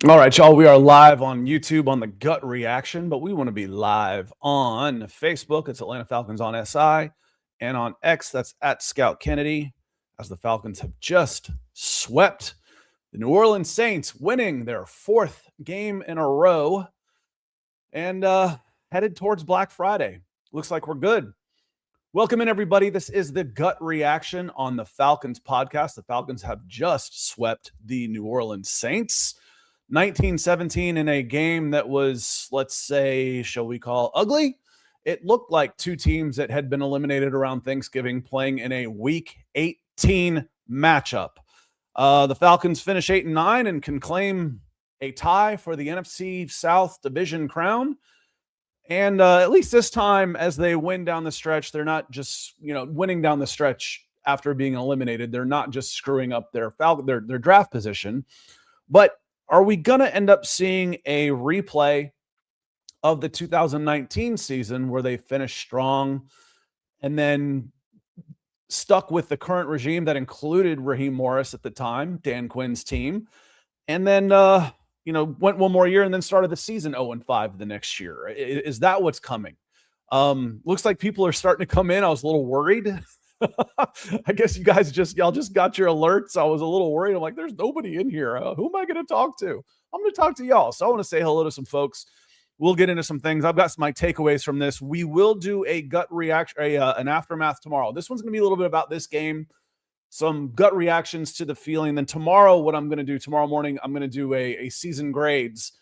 All right, y'all. We are live on YouTube on the Gut Reaction, but we want to be live on Facebook. It's Atlanta Falcons on SI, and on X, that's at Scout Kennedy, as the Falcons have just swept the New Orleans Saints, winning their fourth game in a row and headed towards Black Friday. Looks like we're good. Welcome in, everybody. This is the Gut Reaction on the Falcons podcast. The Falcons have just swept the New Orleans Saints 19-17 in a game that was, let's say, shall we call ugly? It looked like two teams that had been eliminated around Thanksgiving playing in a Week 18 matchup. The Falcons finish 8-9 and can claim a tie for the NFC South Division crown. And at least this time, as they win down the stretch, they're not just, winning down the stretch after being eliminated. They're not just screwing up their draft position. But are we going to end up seeing a replay of the 2019 season where they finished strong and then stuck with the current regime that included Raheem Morris at the time, Dan Quinn's team, and then, went one more year and then started the season 0-5 the next year? Is that what's coming? Looks like people are starting to come in. I was a little worried. I guess y'all just got your alerts. I was a little worried. I'm like, there's nobody in here. Who am I going to talk to? I'm going to talk to y'all. So I want to say hello to some folks. We'll get into some things. I've got my takeaways from this. We will do a gut reaction, an aftermath tomorrow. This one's going to be a little bit about this game, some gut reactions to the feeling. Then tomorrow, what I'm going to do tomorrow morning, I'm going to do a season grades,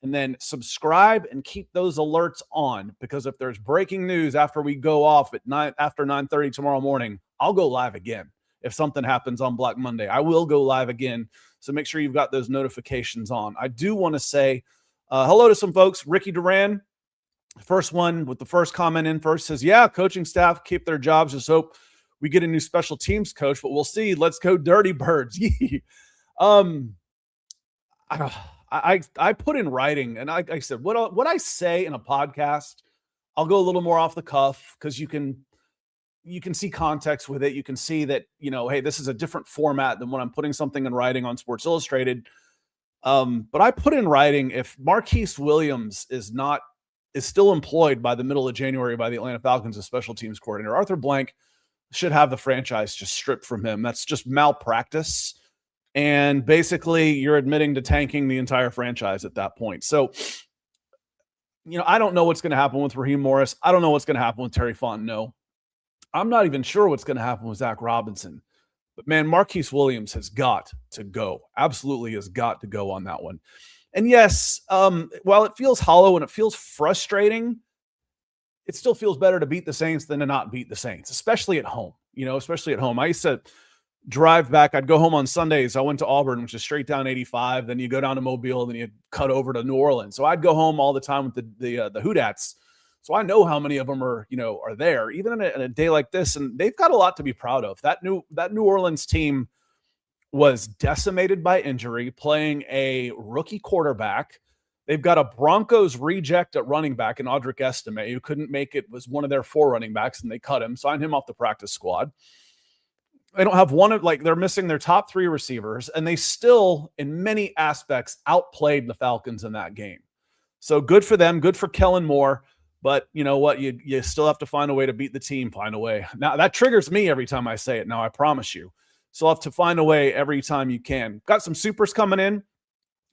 and then subscribe and keep those alerts on, because if there's breaking news after we go off at after 9:30 tomorrow morning, I'll go live again. If something happens on Black Monday, I will go live again. So make sure you've got those notifications on. I do want to say hello to some folks. Ricky Duran, first one with the first comment in first, says, yeah, coaching staff keep their jobs. Just hope we get a new special teams coach, but we'll see. Let's go Dirty Birds. I put in writing, and I said, what I say in a podcast, I'll go a little more off the cuff, because you can see context with it. You can see that, hey, this is a different format than when I'm putting something in writing on Sports Illustrated. But I put in writing, if Marquise Williams is still employed by the middle of January by the Atlanta Falcons as special teams coordinator, Arthur Blank should have the franchise just stripped from him. That's just malpractice. And basically, you're admitting to tanking the entire franchise at that point. So, I don't know what's going to happen with Raheem Morris. I don't know what's going to happen with Terry Fontenot. I'm not even sure what's going to happen with Zach Robinson. But, man, Marquise Williams has got to go. Absolutely has got to go on that one. And, yes, while it feels hollow and it feels frustrating, it still feels better to beat the Saints than to not beat the Saints, especially at home. I used to drive back. I'd go home on Sundays. I went to Auburn, which is straight down 85. Then you go down to Mobile, then you cut over to New Orleans. So I'd go home all the time with the Hoodats. So I know how many of them are there, even in a day like this. And they've got a lot to be proud of. That New Orleans team was decimated by injury, playing a rookie quarterback. They've got a Broncos reject at running back in Audric Estime, who couldn't make it, was one of their 4 running backs, and they cut him, signed him off the practice squad. They don't have they're missing their top 3 receivers, and they still, in many aspects, outplayed the Falcons in that game. So good for them, good for Kellen Moore. But you know what? You still have to find a way to beat the team, find a way. Now, that triggers me every time I say it. Now, I promise you. So you'll have to find a way every time you can. Got some supers coming in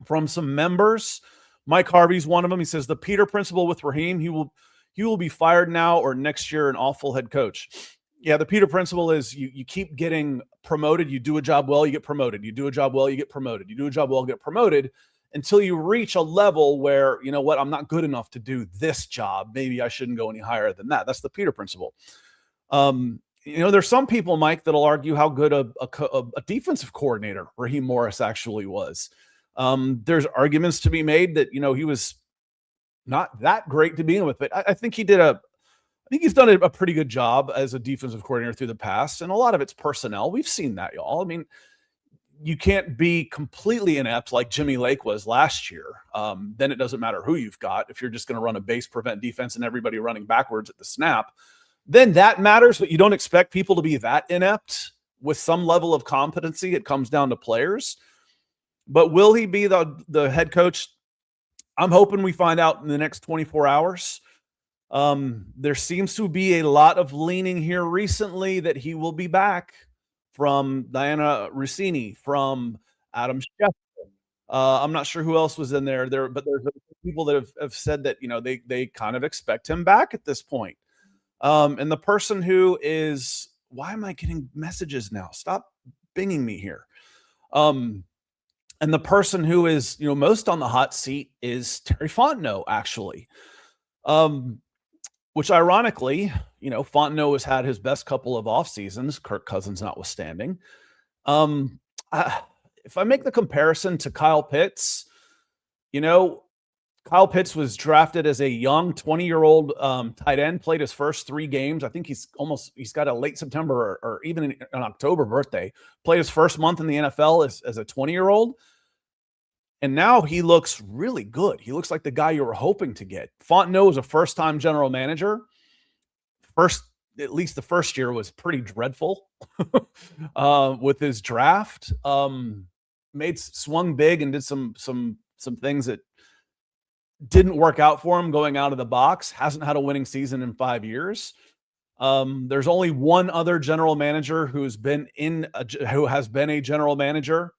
from some members. Mike Harvey's one of them. He says, the Peter principle with Raheem, he will be fired now or next year an awful head coach. Yeah, the Peter principle is you keep getting promoted. You do a job well, you get promoted. You do a job well, you get promoted. You do a job well, get promoted, until you reach a level where, you know what, I'm not good enough to do this job. Maybe I shouldn't go any higher than that. That's the Peter principle. There's some people, Mike, that'll argue how good a defensive coordinator Raheem Morris actually was. There's arguments to be made that, he was not that great to begin with, but I think he's done a pretty good job as a defensive coordinator through the past, and a lot of it's personnel. We've seen that, y'all. I mean, you can't be completely inept like Jimmy Lake was last year. Then it doesn't matter who you've got. If you're just going to run a base prevent defense and everybody running backwards at the snap, then that matters, but you don't expect people to be that inept with some level of competency. It comes down to players. But will he be the head coach? I'm hoping we find out in the next 24 hours. There seems to be a lot of leaning here recently that he will be back, from Diana Rossini, from Adam Schefter. I'm not sure who else was in there, but there's people that have said that, they kind of expect him back at this point. And the person who is, why am I getting messages now? Stop binging me here. And the person who is, most on the hot seat is Terry Fontenot, actually. Which ironically, Fontenot has had his best couple of off seasons, Kirk Cousins notwithstanding. If I make the comparison to Kyle Pitts, Kyle Pitts was drafted as a young 20-year-old tight end, played his first 3 games. I think he's got a late September or even an October birthday, played his first month in the NFL as a 20-year-old. And now he looks really good. He looks like the guy you were hoping to get. Fontenot is a first-time general manager. At least the first year was pretty dreadful with his draft. Swung big and did some things that didn't work out for him going out of the box. Hasn't had a winning season in 5 years. There's only one other general manager who has been a general manager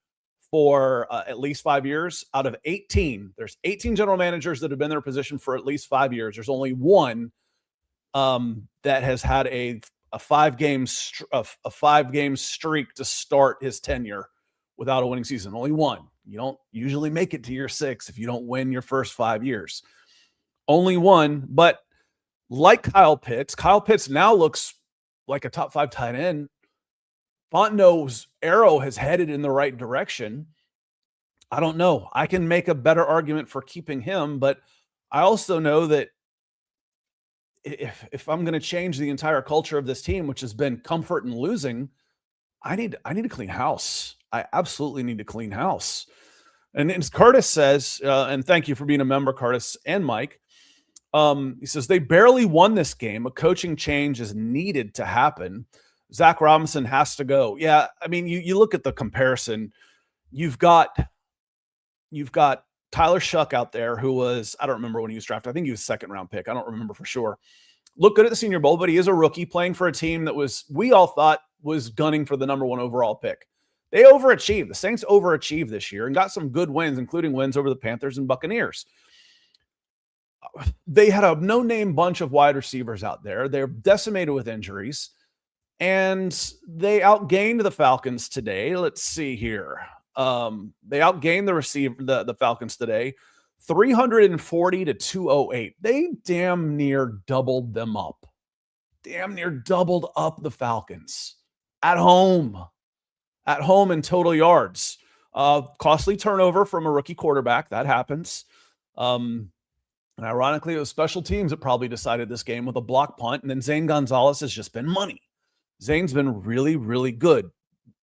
for at least 5 years out of 18. There's 18 general managers that have been in their position for at least 5 years. There's only one that has had a 5-game streak to start his tenure without a winning season. Only one. You don't usually make it to year 6 if you don't win your first 5 years. Only one. But like Kyle Pitts now looks like a top 5 tight end. Fontenot's arrow has headed in the right direction. I don't know. I can make a better argument for keeping him, but I also know that if I'm going to change the entire culture of this team, which has been comfort in losing, I need to clean house. I absolutely need to clean house. And as Curtis says, and thank you for being a member, Curtis and Mike. He says they barely won this game. A coaching change is needed to happen. Zach Robinson has to go. Yeah, I mean, you look at the comparison. You've got Tyler Shuck out there, who was, I don't remember when he was drafted. I think he was a 2nd-round pick. I don't remember for sure. Looked good at the Senior Bowl, but he is a rookie playing for a team that we all thought was gunning for the number 1 overall pick. They overachieved. The Saints overachieved this year and got some good wins, including wins over the Panthers and Buccaneers. They had a no-name bunch of wide receivers out there. They're decimated with injuries. And they outgained the Falcons today. Let's see here. They outgained the Falcons today, 340 to 208. They damn near doubled them up. Damn near doubled up the Falcons at home in total yards. Costly turnover from a rookie quarterback. That happens. And ironically, it was special teams that probably decided this game with a block punt. And then Zane Gonzalez has just been money. Zane's been really, really good.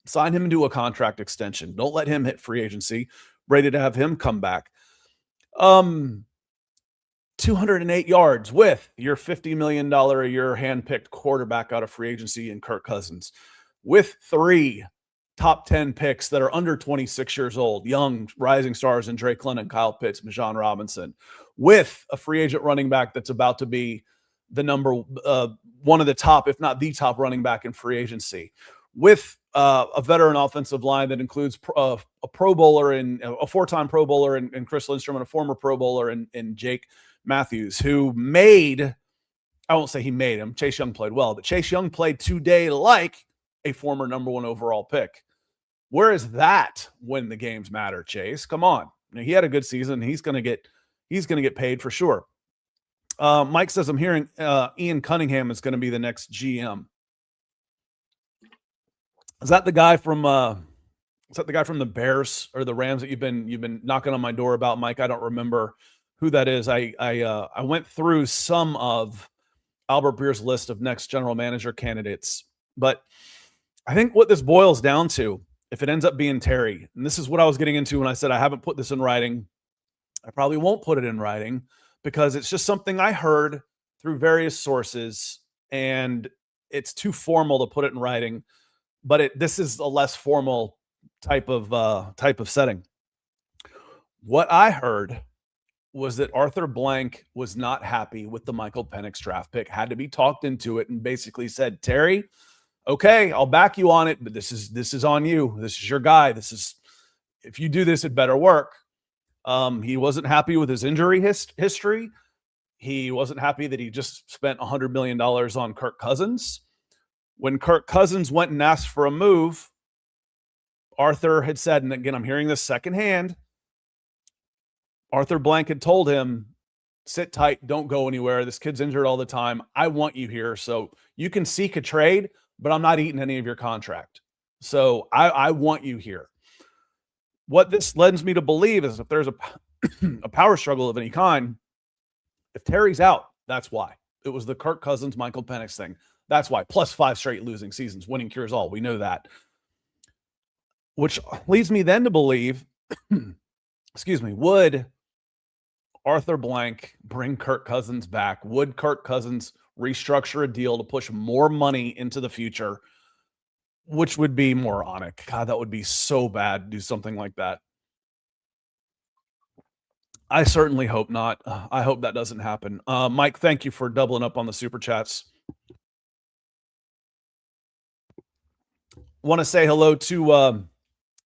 Sign him into a contract extension. Don't let him hit free agency. Ready to have him come back. 208 yards with your $50 million a year handpicked quarterback out of free agency in Kirk Cousins. With 3 top 10 picks that are under 26 years old, young rising stars in Drake London, Kyle Pitts, Bijan Robinson. With a free agent running back that's about to be the one of the top, if not the top running back in free agency, with a veteran offensive line that includes a Pro Bowler and a 4-time Pro Bowler in Chris Lindstrom and a former Pro Bowler in Jake Matthews, who I won't say he made him. Chase Young played well, but Chase Young played today like a former number 1 overall pick. Where is that when the games matter, Chase? Come on. He had a good season. He's going to get paid for sure. Mike says, I'm hearing Ian Cunningham is going to be the next GM. Is that the guy from the Bears or the Rams that you've been knocking on my door about, Mike? I don't remember who that is. I went through some of Albert Breer's list of next general manager candidates, but I think what this boils down to, if it ends up being Terry, and this is what I was getting into when I said I haven't put this in writing, I probably won't put it in writing, because it's just something I heard through various sources, and it's too formal to put it in writing. But this is a less formal type of setting. What I heard was that Arthur Blank was not happy with the Michael Penix draft pick, had to be talked into it, and basically said, Terry, okay, I'll back you on it, but this is on you. This is your guy. If you do this, it better work. He wasn't happy with his injury history. He wasn't happy that he just spent $100 million on Kirk Cousins. When Kirk Cousins went and asked for a move, Arthur had said, and again, I'm hearing this secondhand, Arthur Blank had told him, sit tight, don't go anywhere. This kid's injured all the time. I want you here. So you can seek a trade, but I'm not eating any of your contract. So I want you here. What this lends me to believe is if there's a power struggle of any kind, if Terry's out, that's why. It was the Kirk Cousins, Michael Penix thing. That's why. Plus 5 straight losing seasons. Winning cures all. We know that. Which leads me then to believe, excuse me, would Arthur Blank bring Kirk Cousins back? Would Kirk Cousins restructure a deal to push more money into the future? Which would be moronic. God, that would be so bad to do something like that. I certainly hope not. I hope that doesn't happen. Mike, thank you for doubling up on the super chats. Want to say hello to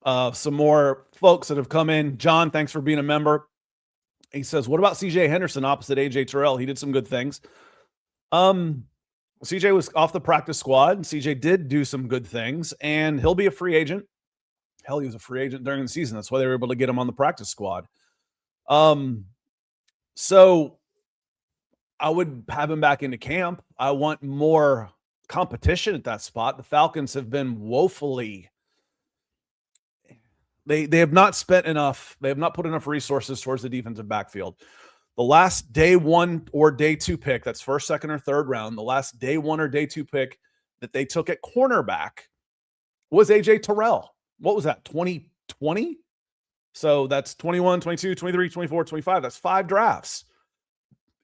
some more folks that have come in. John, thanks for being a member. He says, what about CJ Henderson opposite AJ Terrell? He did some good things. CJ was off the practice squad, and CJ did do some good things, and he'll be a free agent. Hell, he was a free agent during the season. That's why they were able to get him on the practice squad. So I would have him back into camp. I want more competition at that spot. The Falcons have been woefully. They have not spent enough. They have not put enough resources towards the defensive backfield. The last day 1 or day 2 pick, that's first, second, or third round, the last day 1 or day 2 pick that they took at cornerback was AJ Terrell. What was that, 2020? So that's 21, 22, 23, 24, 25. That's 5 drafts.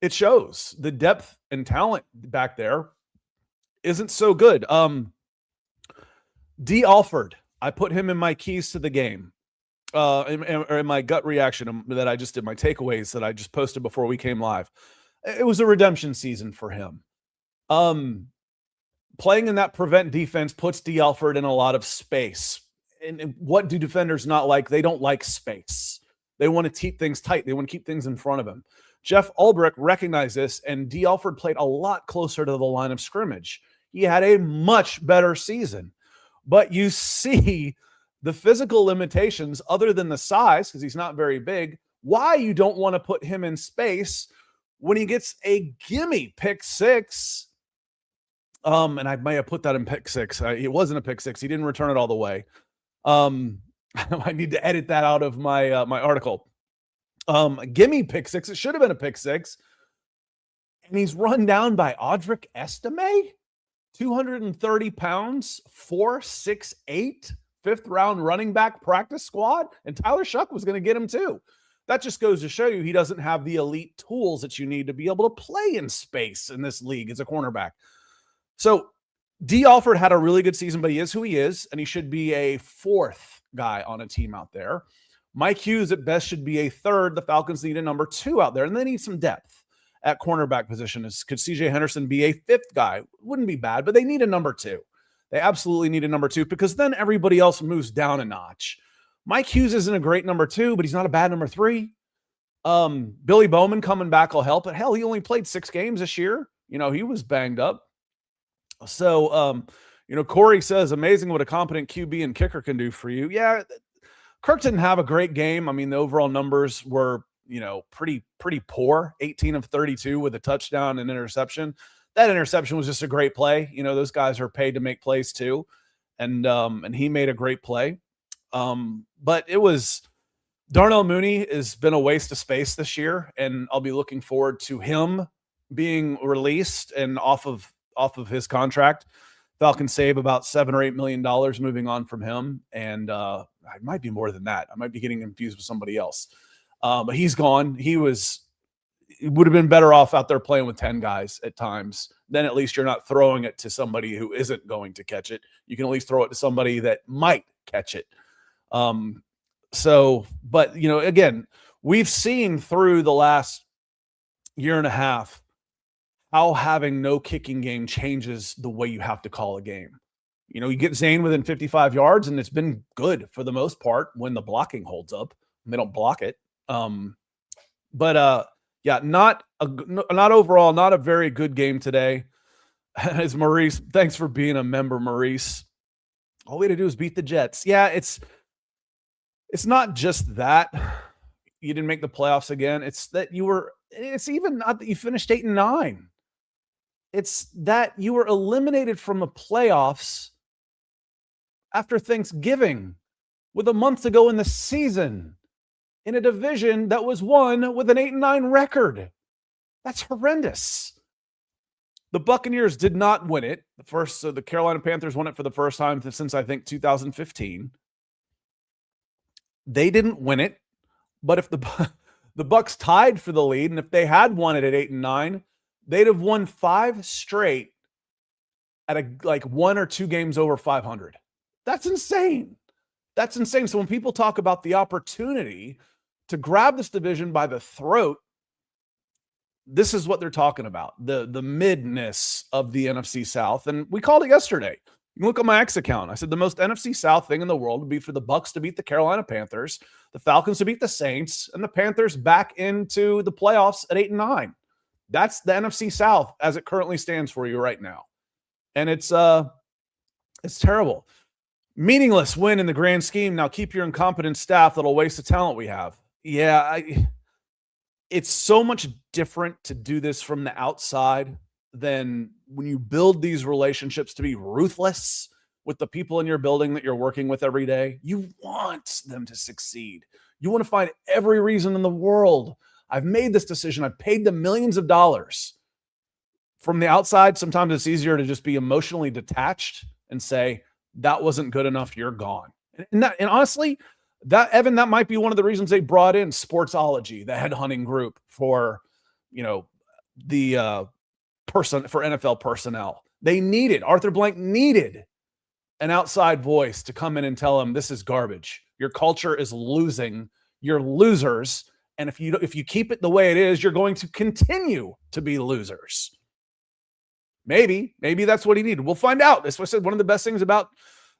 It shows the depth and talent back there isn't so good. D. Alford, I put him in my keys to the game. In my gut reaction that I just did, my takeaways that I just posted before we came live. It was a redemption season for him. Playing in that prevent defense puts D. Alford in a lot of space. And what do defenders not like? They don't like space. They want to keep things tight. They want to keep things in front of him. Jeff Ulbrich recognized this, and D. Alford played a lot closer to the line of scrimmage. He had a much better season. But you see the physical limitations, other than the size, because he's not very big, why you don't want to put him in space when he gets a gimme pick 6. And I may have put that in pick 6. It wasn't a pick 6. He didn't return it all the way. I need to edit that out of my my article. Gimme pick 6. It should have been a pick 6. And he's run down by Audric Estime, 230 pounds, 4'6'8", 5th round running back practice squad. And Tyler Shuck was going to get him too. That just goes to show you he doesn't have the elite tools that you need to be able to play in space in this league as a cornerback. So D. Alford had a really good season, but he is who he is, and he should be a 4th guy on a team out there. Mike Hughes at best should be a 3rd. The Falcons need a number 2 out there, and they need some depth at cornerback position. Could CJ Henderson be a 5th guy? Wouldn't be bad, but they need a number 2. They absolutely need a number 2 because then everybody else moves down a notch. Mike Hughes isn't a great number 2, but he's not a bad number 3. Billy Bowman coming back will help, but hell, he only played 6 games this year. He was banged up. So, Corey says, amazing what a competent QB and kicker can do for you. Yeah, Kirk didn't have a great game. I mean, the overall numbers were, pretty poor. 18 of 32 with a touchdown and interception. That interception was just a great play. Those guys are paid to make plays too. And he made a great play. But it was Darnell Mooney has been a waste of space this year. And I'll be looking forward to him being released and off of his contract. Falcons save about $7 or $8 million moving on from him. And it might be more than that. I might be getting confused with somebody else. But he's gone. He would have been better off out there playing with 10 guys at times. Then at least you're not throwing it to somebody who isn't going to catch it. You can at least throw it to somebody that might catch it. So, but again, we've seen through the last year and a half how having no kicking game changes the way you have to call a game. You get Zane within 55 yards, and it's been good for the most part when the blocking holds up and they don't block it. But yeah, not overall, not a very good game today. As Maurice, thanks for being a member, Maurice. All we had to do is beat the Jets. Yeah, it's not just that you didn't make the playoffs again. It's that it's even not that you finished 8-9. It's that you were eliminated from the playoffs after Thanksgiving with a month to go in the season in a division that was won with an 8-9 record. That's horrendous. The Buccaneers did not win it. The Carolina Panthers won it for the first time since, I think, 2015. They didn't win it, but if the Bucs tied for the lead, and if they had won it at 8-9, they'd have won 5 straight at like 1 or 2 games over 500. That's insane. That's insane. So when people talk about the opportunity to grab this division by the throat, this is what they're talking about, the midness of the NFC South. And we called it yesterday. You can look on my X account. I said the most NFC South thing in the world would be for the Bucs to beat the Carolina Panthers, the Falcons to beat the Saints, and the Panthers back into the playoffs at 8-9. That's the NFC South as it currently stands for you right now. And it's terrible. Meaningless win in the grand scheme. Now keep your incompetent staff that'll waste the talent we have. Yeah, it's so much different to do this from the outside than when you build these relationships to be ruthless with the people in your building that you're working with every day. You want them to succeed. You want to find every reason in the world. I've made this decision. I've paid them millions of dollars. From the outside, sometimes it's easier to just be emotionally detached and say, that wasn't good enough. You're gone. And honestly, Evan, that might be one of the reasons they brought in Sportsology, the headhunting group for, the person for NFL personnel. Arthur Blank needed an outside voice to come in and tell him this is garbage. Your culture is losing. You're losers. And if you keep it the way it is, you're going to continue to be losers. Maybe that's what he needed. We'll find out. That's what I said. One of the best things about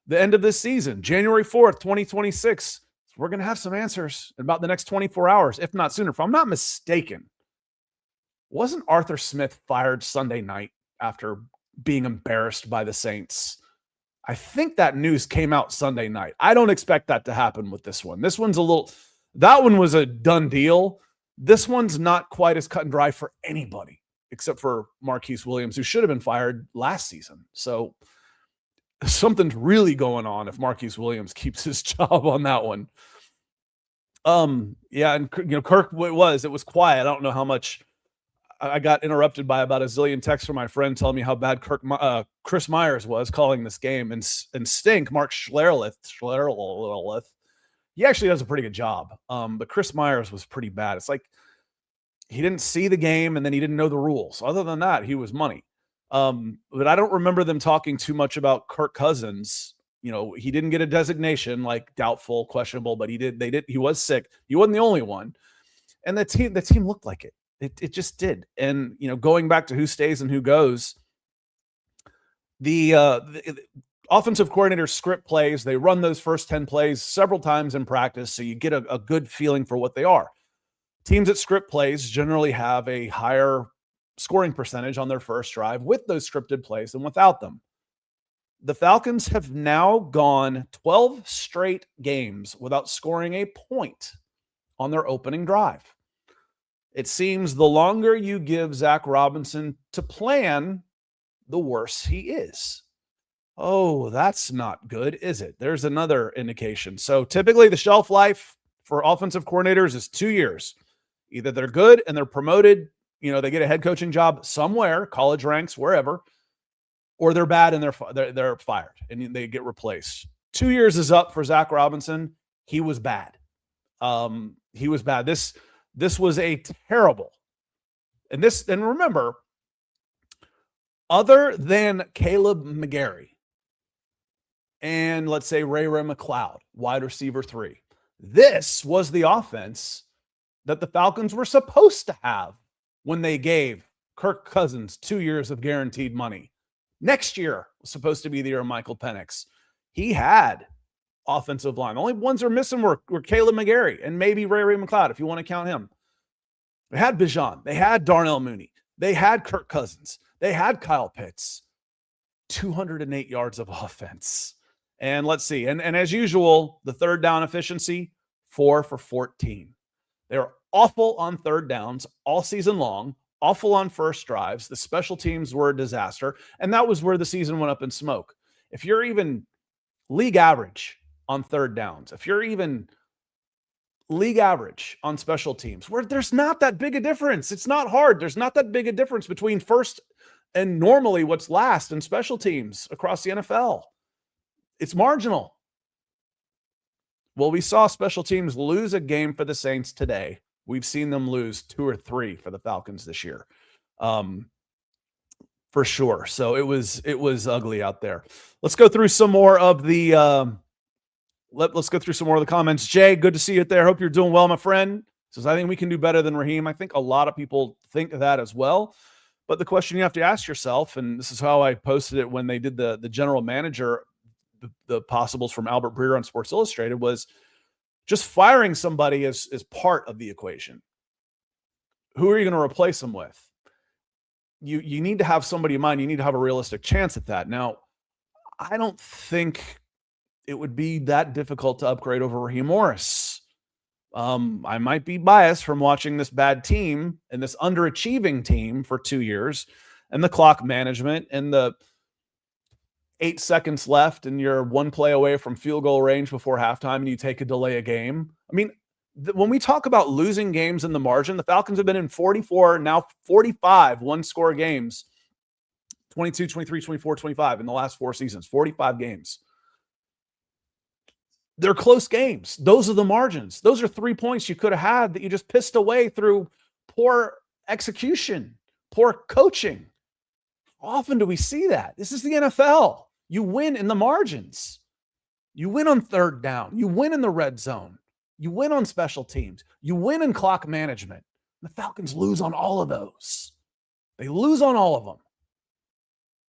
the end of this season, January 4th, 2026, we're going to have some answers in about the next 24 hours, if not sooner. If I'm not mistaken, wasn't Arthur Smith fired Sunday night after being embarrassed by the Saints? I think that news came out Sunday night. I don't expect that to happen with this one. That one was a done deal. This one's not quite as cut and dry for anybody except for Marquise Williams, who should have been fired last season. So something's really going on if Marquise Williams keeps his job on that one. Yeah, and Kirk, it was quiet. I don't know how much I got interrupted by about a zillion texts from my friend telling me how bad Chris Myers was calling this game, and Stink, Mark Schlereth, he actually does a pretty good job. But Chris Myers was pretty bad. It's like he didn't see the game and then he didn't know the rules. Other than that, he was money. But I don't remember them talking too much about Kirk Cousins. He didn't get a designation like doubtful, questionable, but he was sick. He wasn't the only one. And the team looked like it. It just did. And, going back to who stays and who goes, the offensive coordinator script plays. They run those first 10 plays several times in practice, so you get a good feeling for what they are. Teams that script plays generally have a higher scoring percentage on their first drive with those scripted plays than without them. The Falcons have now gone 12 straight games without scoring a point on their opening drive. It seems the longer you give Zach Robinson to plan, the worse he is. Oh, that's not good, is it? There's another indication. So typically the shelf life for offensive coordinators is 2 years. Either they're good and they're promoted, they get a head coaching job somewhere, college ranks, wherever, or they're bad and they're fired and they get replaced. 2 years is up for Zach Robinson. He was bad. He was bad. This was a terrible. And remember, other than Caleb McGarry and let's say Ray McLeod, wide receiver 3, This was the offense that the Falcons were supposed to have when they gave Kirk Cousins 2 years of guaranteed money. Next year was supposed to be the year of Michael Penix. He had offensive line. The only ones that are missing were Caleb McGarry and maybe Ray McLeod, if you want to count him. They had Bijan. They had Darnell Mooney. They had Kirk Cousins. They had Kyle Pitts. 208 yards of offense. And let's see. And as usual, the third down efficiency, 4 for 14. They're awful on third downs all season long, awful on first drives. The special teams were a disaster. And that was where the season went up in smoke. If you're even league average on third downs, if you're even league average on special teams, where there's not that big a difference. It's not hard. There's not that big a difference between first and normally what's last in special teams across the NFL. It's marginal. Well, we saw special teams lose a game for the Saints today. We've seen them lose 2 or 3 for the Falcons this year. For sure. So it was ugly out there. Let's go through some more of the let's go through some more of the comments. Jay, good to see you there. Hope you're doing well, my friend. Says, I think we can do better than Raheem. I think a lot of people think that as well. But the question you have to ask yourself, and this is how I posted it when they did the general manager, the possibles from Albert Breer on Sports Illustrated, was just firing somebody is part of the equation. Who are you going to replace them with? You need to have somebody in mind. You need to have a realistic chance at that. Now, I don't think it would be that difficult to upgrade over Raheem Morris. I might be biased from watching this bad team and this underachieving team for 2 years and the clock management and the 8 seconds left and you're one play away from field goal range before halftime and you take a delay a game. I mean, when we talk about losing games in the margin, the Falcons have been in 44, now 45 one-score games, 22, 23, 24, 25 in the last 4 seasons, 45 games. They're close games. Those are the margins. Those are 3 points you could have had that you just pissed away through poor execution, poor coaching. How often do we see that? This is the NFL. You win in the margins. You win on third down. You win in the red zone. You win on special teams. You win in clock management. The Falcons lose on all of those. They lose on all of them.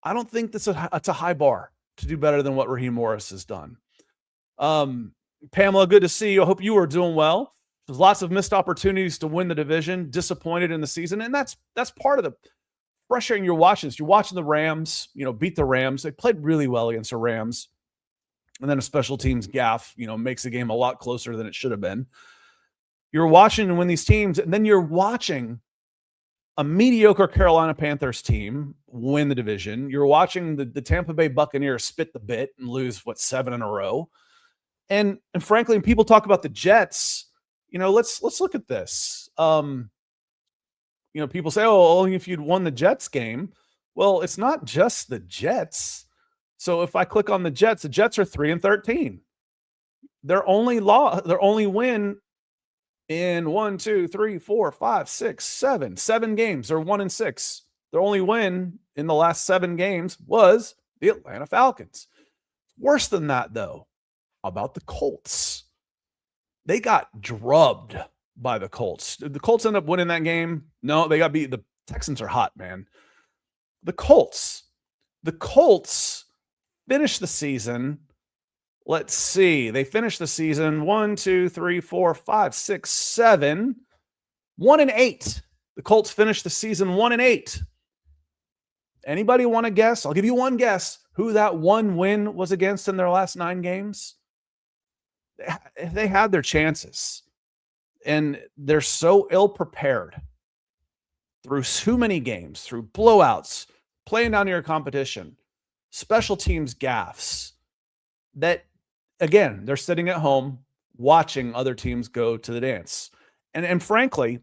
I don't think it's a high bar to do better than what Raheem Morris has done. Pamela, good to see you. I hope you are doing well. There's lots of missed opportunities to win the division, disappointed in the season. And that's part of the frustrating you're watching. You're watching the Rams, beat the Rams. They played really well against the Rams. And then a special teams gaffe, makes the game a lot closer than it should have been. You're watching and win these teams, and then you're watching a mediocre Carolina Panthers team win the division. You're watching the Tampa Bay Buccaneers spit the bit and lose, 7 in a row. And frankly, when people talk about the Jets, let's look at this. People say, only if you'd won the Jets game. Well, it's not just the Jets. So if I click on the Jets are 3-13. Their only win in 1, 2, 3, 4, 5, 6, 7 games. They're 1-6. Their only win in the last 7 games was the Atlanta Falcons. Worse than that, though. How about the Colts? They got drubbed by the Colts. Did the Colts end up winning that game? No, they got beat. The Texans are hot, man. The Colts finished the season. Let's see. They finished the season 1, 2, 3, 4, 5, 6, 7, 1-8. The Colts finished the season 1-8. Anybody want to guess? I'll give you one guess who that one win was against in their last 9 games. They had their chances, and they're so ill-prepared through too many games, through blowouts, playing down to your competition, special teams gaffes, that, again, they're sitting at home watching other teams go to the dance. And frankly,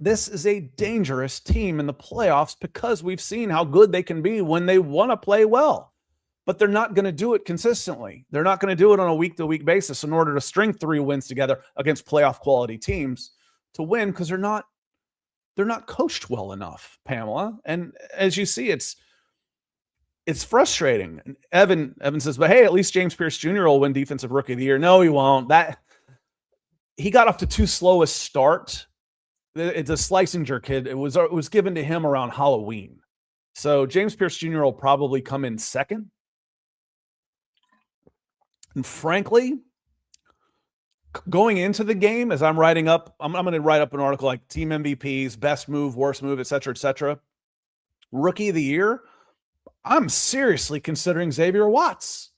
this is a dangerous team in the playoffs because we've seen how good they can be when they want to play well. But they're not going to do it consistently. They're not going to do it on a week-to-week basis in order to string 3 wins together against playoff quality teams to win, because they're not coached well enough, Pamela. And as you see, it's frustrating. Evan says, but hey, at least James Pierce Jr. will win Defensive Rookie of the Year. No, he won't. he got off to too slow a start. It's a Schlesinger kid. It was given to him around Halloween. So James Pierce Jr. will probably come in second. And frankly, going into the game, as I'm writing up, I'm going to write up an article like team MVPs, best move, worst move, et cetera, et cetera. Rookie of the year, I'm seriously considering Xavier Watts.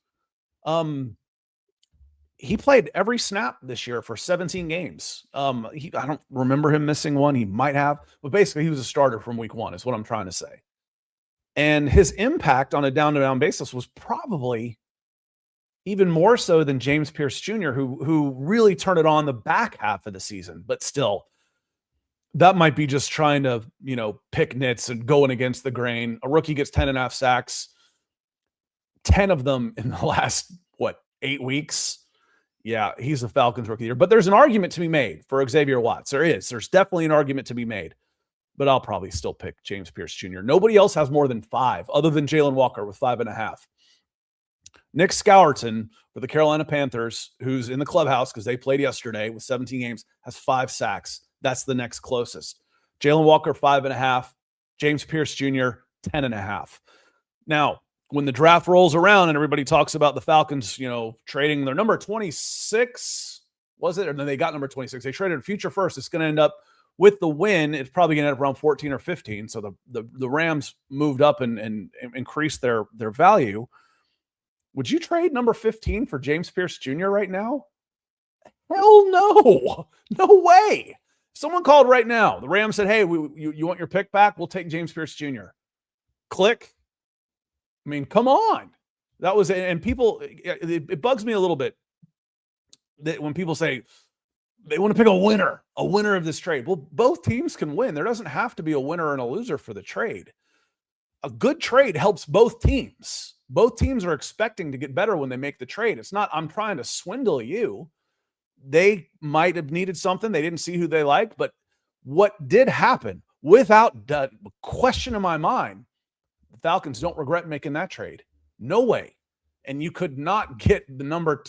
He played every snap this year for 17 games. I don't remember him missing one. He might have, but basically he was a starter from week 1 is what I'm trying to say. And his impact on a down-to-down basis was probably even more so than James Pierce Jr., who really turned it on the back half of the season. But still, that might be just trying to, pick nits and going against the grain. A rookie gets 10.5 sacks, 10 of them in the last, 8 weeks? Yeah, he's a Falcons rookie of the year. But there's an argument to be made for Xavier Watts. There's definitely an argument to be made. But I'll probably still pick James Pierce Jr. Nobody else has more than 5, other than Jalen Walker with 5.5. Nick Scourton for the Carolina Panthers, who's in the clubhouse because they played yesterday with 17 games, has 5 sacks. That's the next closest. Jalen Walker, 5.5. James Pierce Jr., 10.5. Now, when the draft rolls around and everybody talks about the Falcons, trading their number 26, was it? Or then they got number 26. They traded a future first. It's going to end up with the win. It's probably going to end up around 14 or 15. So the Rams moved up and increased their value. Would you trade number 15 for James Pierce Jr. right now? Hell no. No way. Someone called right now. The Rams said, hey, you want your pick back? We'll take James Pierce Jr. Click. I mean, come on. That was, and people, it bugs me a little bit that when people say they want to pick a winner of this trade. Well, both teams can win. There doesn't have to be a winner and a loser for the trade. A good trade helps both teams. Both teams are expecting to get better when they make the trade. It's not, I'm trying to swindle you. They might have needed something. They didn't see who they liked, but what did happen, without question in my mind, the Falcons don't regret making that trade. No way. And you could not get the number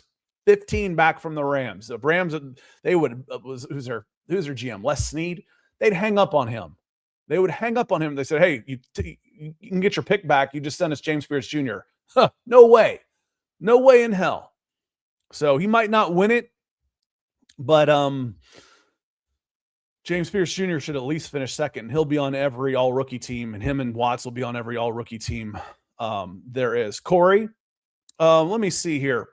15 back from the Rams. The Rams, they would, who's their GM? Les Snead. They'd hang up on him. They would hang up on him. They said, hey, you can get your pick back. You just sent us James Pierce Jr. Huh, no way. No way in hell. So he might not win it, but James Pierce Jr. should at least finish second. He'll be on every all-rookie team, and him and Watts will be on every all-rookie team there is. Corey, let me see here.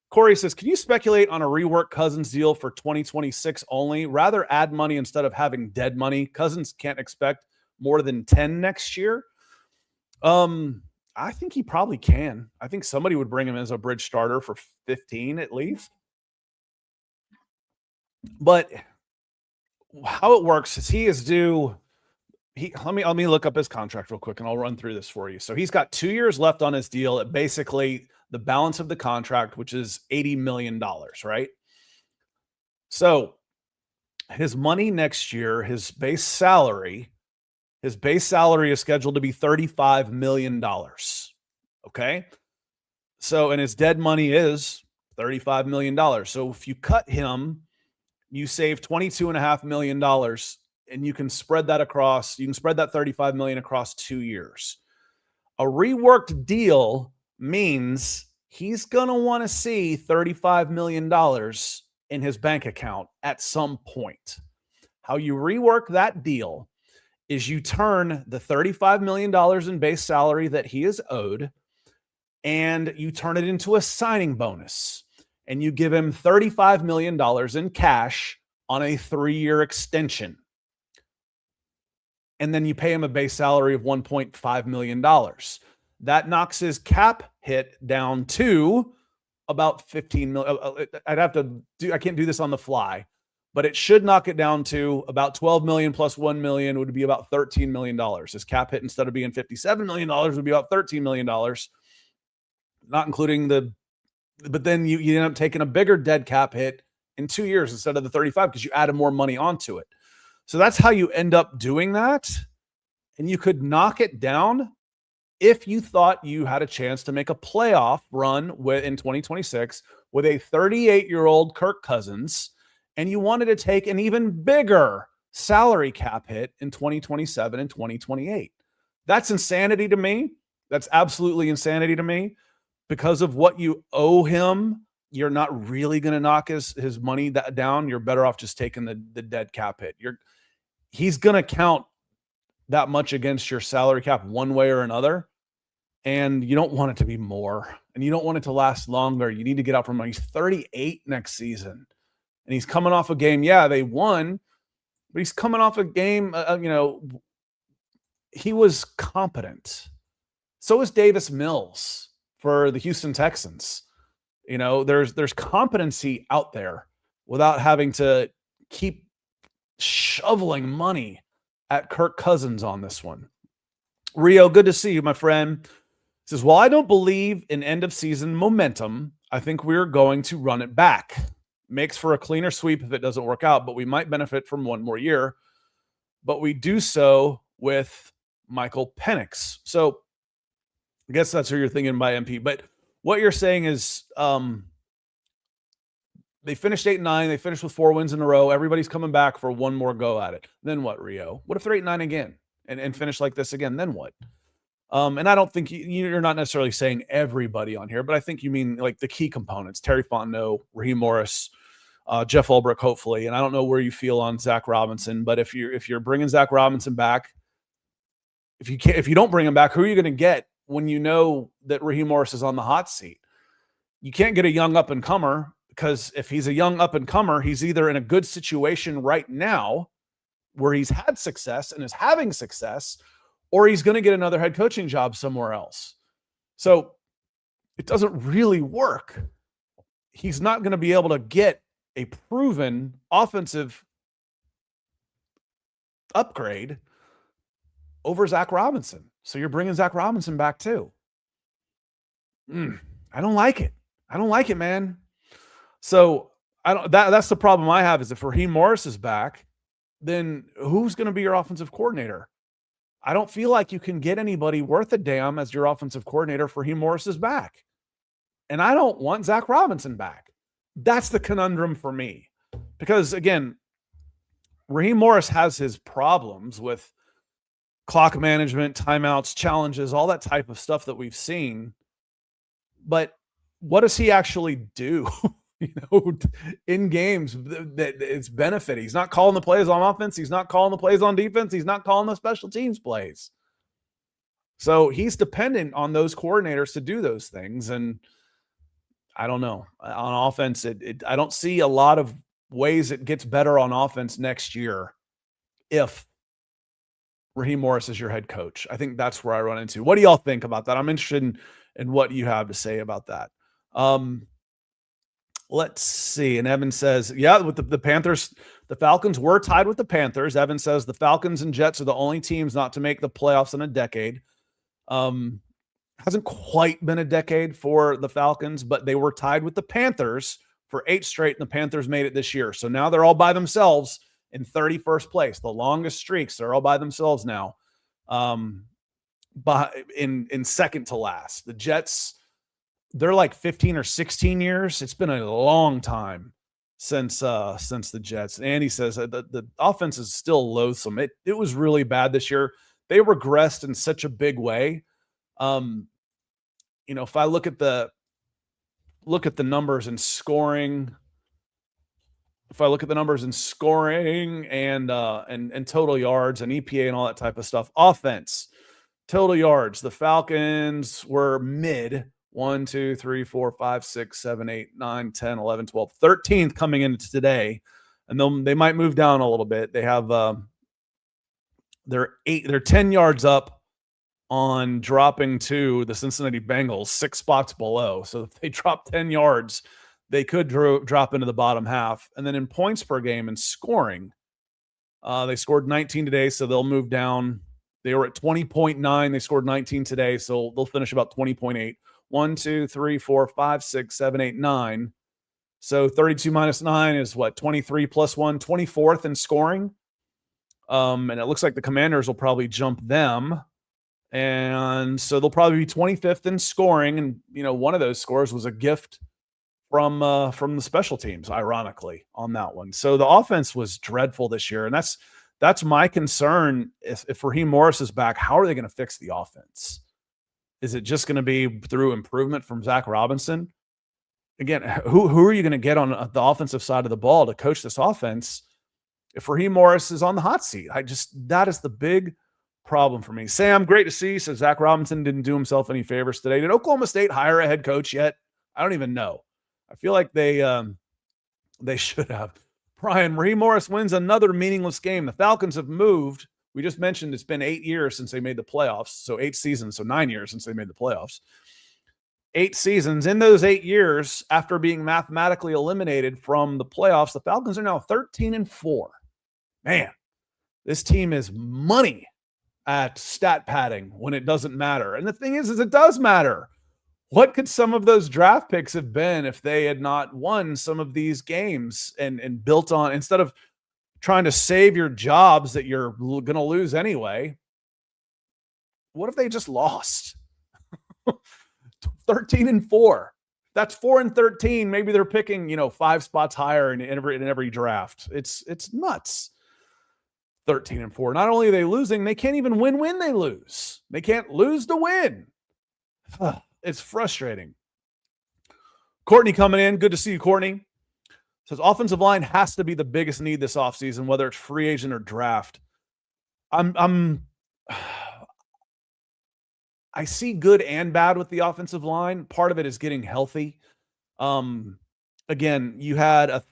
Corey says, can you speculate on a rework Cousins deal for 2026 only? Rather add money instead of having dead money. Cousins can't expect more than 10 next year. I think he probably can. I think somebody would bring him as a bridge starter for 15 at least. But how it works is he is due. Let me look up his contract real quick and I'll run through this for you. So he's got 2 years left on his deal at basically the balance of the contract, which is $80 million, right? So his money next year, his base salary is scheduled to be $35 million. Okay. So, and his dead money is $35 million. So if you cut him, you save $22.5 million, and you can spread that $35 million across 2 years. A reworked deal means he's going to want to see $35 million in his bank account at some point. How you rework that deal is you turn the $35 million in base salary that he is owed, and you turn it into a signing bonus. And you give him $35 million in cash on a 3-year extension. And then you pay him a base salary of $1.5 million. That knocks his cap hit down to about $15 million. I can't do this on the fly, but it should knock it down to about $12 million plus $1 million would be about $13 million. His cap hit, instead of being $57 million, would be about $13 million, not including but then you end up taking a bigger dead cap hit in 2 years instead of the 35 because you added more money onto it. So that's how you end up doing that. And you could knock it down if you thought you had a chance to make a playoff run in 2026 with a 38-year-old Kirk Cousins and you wanted to take an even bigger salary cap hit in 2027 and 2028. That's insanity to me. That's absolutely insanity to me. Because of what you owe him, you're not really going to knock his money down. You're better off just taking the dead cap hit. He's going to count that much against your salary cap one way or another. And you don't want it to be more, and you don't want it to last longer. You need to get out from him. He's 38 next season, and he's coming off a game. Yeah, they won, but he's coming off a game. He was competent. So is Davis Mills for the Houston Texans. There's competency out there without having to keep shoveling money at Kirk Cousins on this one. Rio, good to see you, my friend. Says, well, I don't believe in end of season momentum. I think we're going to run it back. Makes for a cleaner sweep if it doesn't work out, but we might benefit from one more year. But we do so with Michael Penix. So I guess that's who you're thinking by MP. But what you're saying is they finished 8-9. They finished with 4 wins in a row. Everybody's coming back for one more go at it. Then what, Rio? What if they're 8-9 again and finish like this again? Then what? And I don't think you're not necessarily saying everybody on here, but I think you mean like the key components: Terry Fontenot, Raheem Morris, Jeff Ulbrich, hopefully. And I don't know where you feel on Zach Robinson, but if you're bringing Zach Robinson back, if you don't bring him back, who are you going to get when you know that Raheem Morris is on the hot seat? You can't get a young up and comer, because if he's a young up and comer, he's either in a good situation right now where he's had success and is having success, or he's going to get another head coaching job somewhere else. So it doesn't really work. He's not going to be able to get a proven offensive upgrade over Zach Robinson. So you're bringing Zach Robinson back too. I don't like it. I don't like it, man. So that's the problem I have, is if Raheem Morris is back, then who's going to be your offensive coordinator? I don't feel like you can get anybody worth a damn as your offensive coordinator if Raheem Morris is back. And I don't want Zach Robinson back. That's the conundrum for me. Because, again, Raheem Morris has his problems with clock management, timeouts, challenges, all that type of stuff that we've seen. But what does he actually do? In games that it's benefit. He's not calling the plays on offense. He's not calling the plays on defense. He's not calling the special teams plays. So he's dependent on those coordinators to do those things. And I don't know. On offense, I don't see a lot of ways it gets better on offense next year if Raheem Morris is your head coach. I think that's where I run into. What do y'all think about that? I'm interested in what you have to say about that. Let's see. And Evan says, yeah, with the Panthers, the Falcons were tied with the Panthers. Evan says the Falcons and Jets are the only teams not to make the playoffs in a decade. Hasn't quite been a decade for the Falcons, but they were tied with the Panthers for 8 straight, and the Panthers made it this year. So now they're all by themselves in 31st place, the longest streaks. They're all by themselves now, but in second to last. The Jets, they're like 15 or 16 years. It's been a long time since the Jets. Andy says the offense is still loathsome. It was really bad this year. They regressed in such a big way. If I look at the numbers in scoring, and total yards and EPA and all that type of stuff, offense, total yards, the Falcons were mid. 1, 2, 3, 4, 5, 6, 7, 8, 9, 10, 11, 12, 13th coming into today. And then they might move down a little bit. They have they're 10 yards up on dropping to the Cincinnati Bengals, 6 spots below. So if they drop 10 yards, they could drop into the bottom half. And then in points per game and scoring, they scored 19 today, so they'll move down. They were at 20.9. They scored 19 today, so they'll finish about 20.8. 1, 2, 3, 4, 5, 6, 7, 8, 9. So 32 minus 9 is what? 23 plus 1, 24th in scoring. And it looks like the Commanders will probably jump them. And so they'll probably be 25th in scoring. And, one of those scores was a gift from the special teams, ironically, on that one. So the offense was dreadful this year, and that's my concern. If Raheem Morris is back, how are they going to fix the offense? Is it just going to be through improvement from Zach Robinson? Again, who are you going to get on the offensive side of the ball to coach this offense if Raheem Morris is on the hot seat? That is the big problem for me. Sam, great to see you. Says Zach Robinson didn't do himself any favors today. Did Oklahoma State hire a head coach yet? I don't even know. I feel like they should have. Brian, Raheem Morris wins another meaningless game. The Falcons have moved. We just mentioned it's been 8 years since they made the playoffs. So 8 seasons, so 9 years since they made the playoffs. 8 seasons. In those 8 years, after being mathematically eliminated from the playoffs, the Falcons are now 13-4. Man, this team is money at stat padding when it doesn't matter. And the thing is it does matter. What could some of those draft picks have been if they had not won some of these games and built on, instead of trying to save your jobs that you're going to lose anyway? What if they just lost? 13-4. That's 4-13. Maybe they're picking, 5 spots higher in every draft. It's nuts. 13-4. Not only are they losing, they can't even win when they lose. They can't lose to win. It's frustrating. Courtney coming in. Good to see you, Courtney. Says offensive line has to be the biggest need this offseason, whether it's free agent or draft. I see good and bad with the offensive line. Part of it is getting healthy. Again, you had a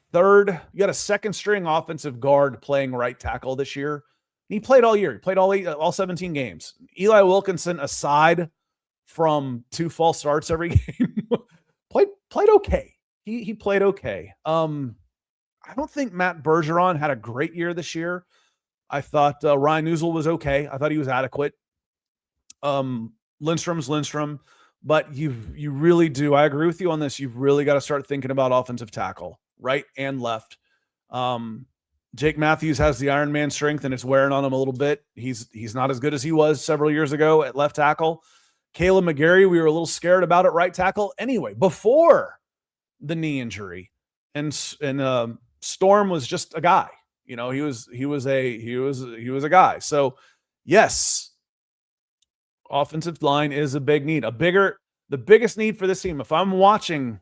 second string offensive guard playing right tackle this year. He played all year. He played all 17 games. Eli Wilkinson, aside from 2 false starts every game, played okay. He played okay. I don't think Matt Bergeron had a great year this year. I thought Ryan Newsel was okay. I thought he was adequate. Lindstrom's Lindstrom, but you really do. I agree with you on this. You've really got to start thinking about offensive tackle, right and left. Jake Matthews has the Iron Man strength, and it's wearing on him a little bit. He's not as good as he was several years ago at left tackle. Caleb McGarry, we were a little scared about at right tackle anyway, before the knee injury. And Storm was just a guy. He was a guy. So yes, offensive line is a big need. The biggest need for this team. If I'm watching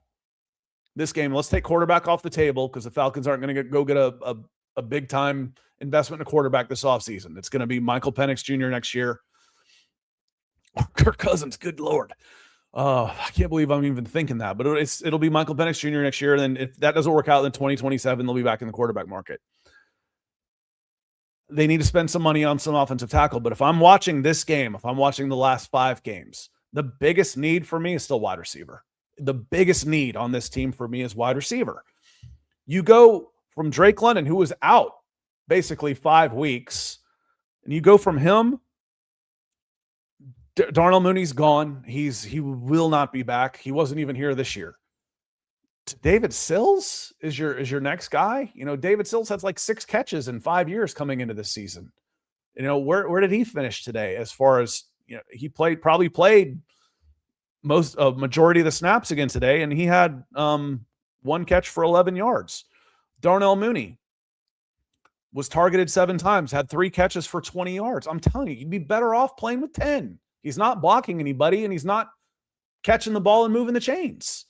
this game, let's take quarterback off the table because the Falcons aren't going to go get a big time investment in a quarterback this offseason. It's going to be Michael Penix Jr. next year. Kirk Cousins, good Lord. I can't believe I'm even thinking that, but it'll be Michael Penix Jr. next year. And then if that doesn't work out, then 2027, they'll be back in the quarterback market. They need to spend some money on some offensive tackle. But if I'm watching this game, if I'm watching the last 5 games, the biggest need for me is still wide receiver. The biggest need on this team for me is wide receiver. You go from Drake London, who was out basically 5 weeks, and you go from him. Darnell Mooney's gone. He will not be back. He wasn't even here this year. David Sills is your next guy. David Sills has like 6 catches in 5 years coming into this season. Where did he finish today? As far as he probably played majority of the snaps again today, and he had 1 catch for 11 yards. Darnell Mooney was targeted 7 times, had 3 catches for 20 yards. I'm telling you, you'd be better off playing with 10. He's not blocking anybody, and he's not catching the ball and moving the chains.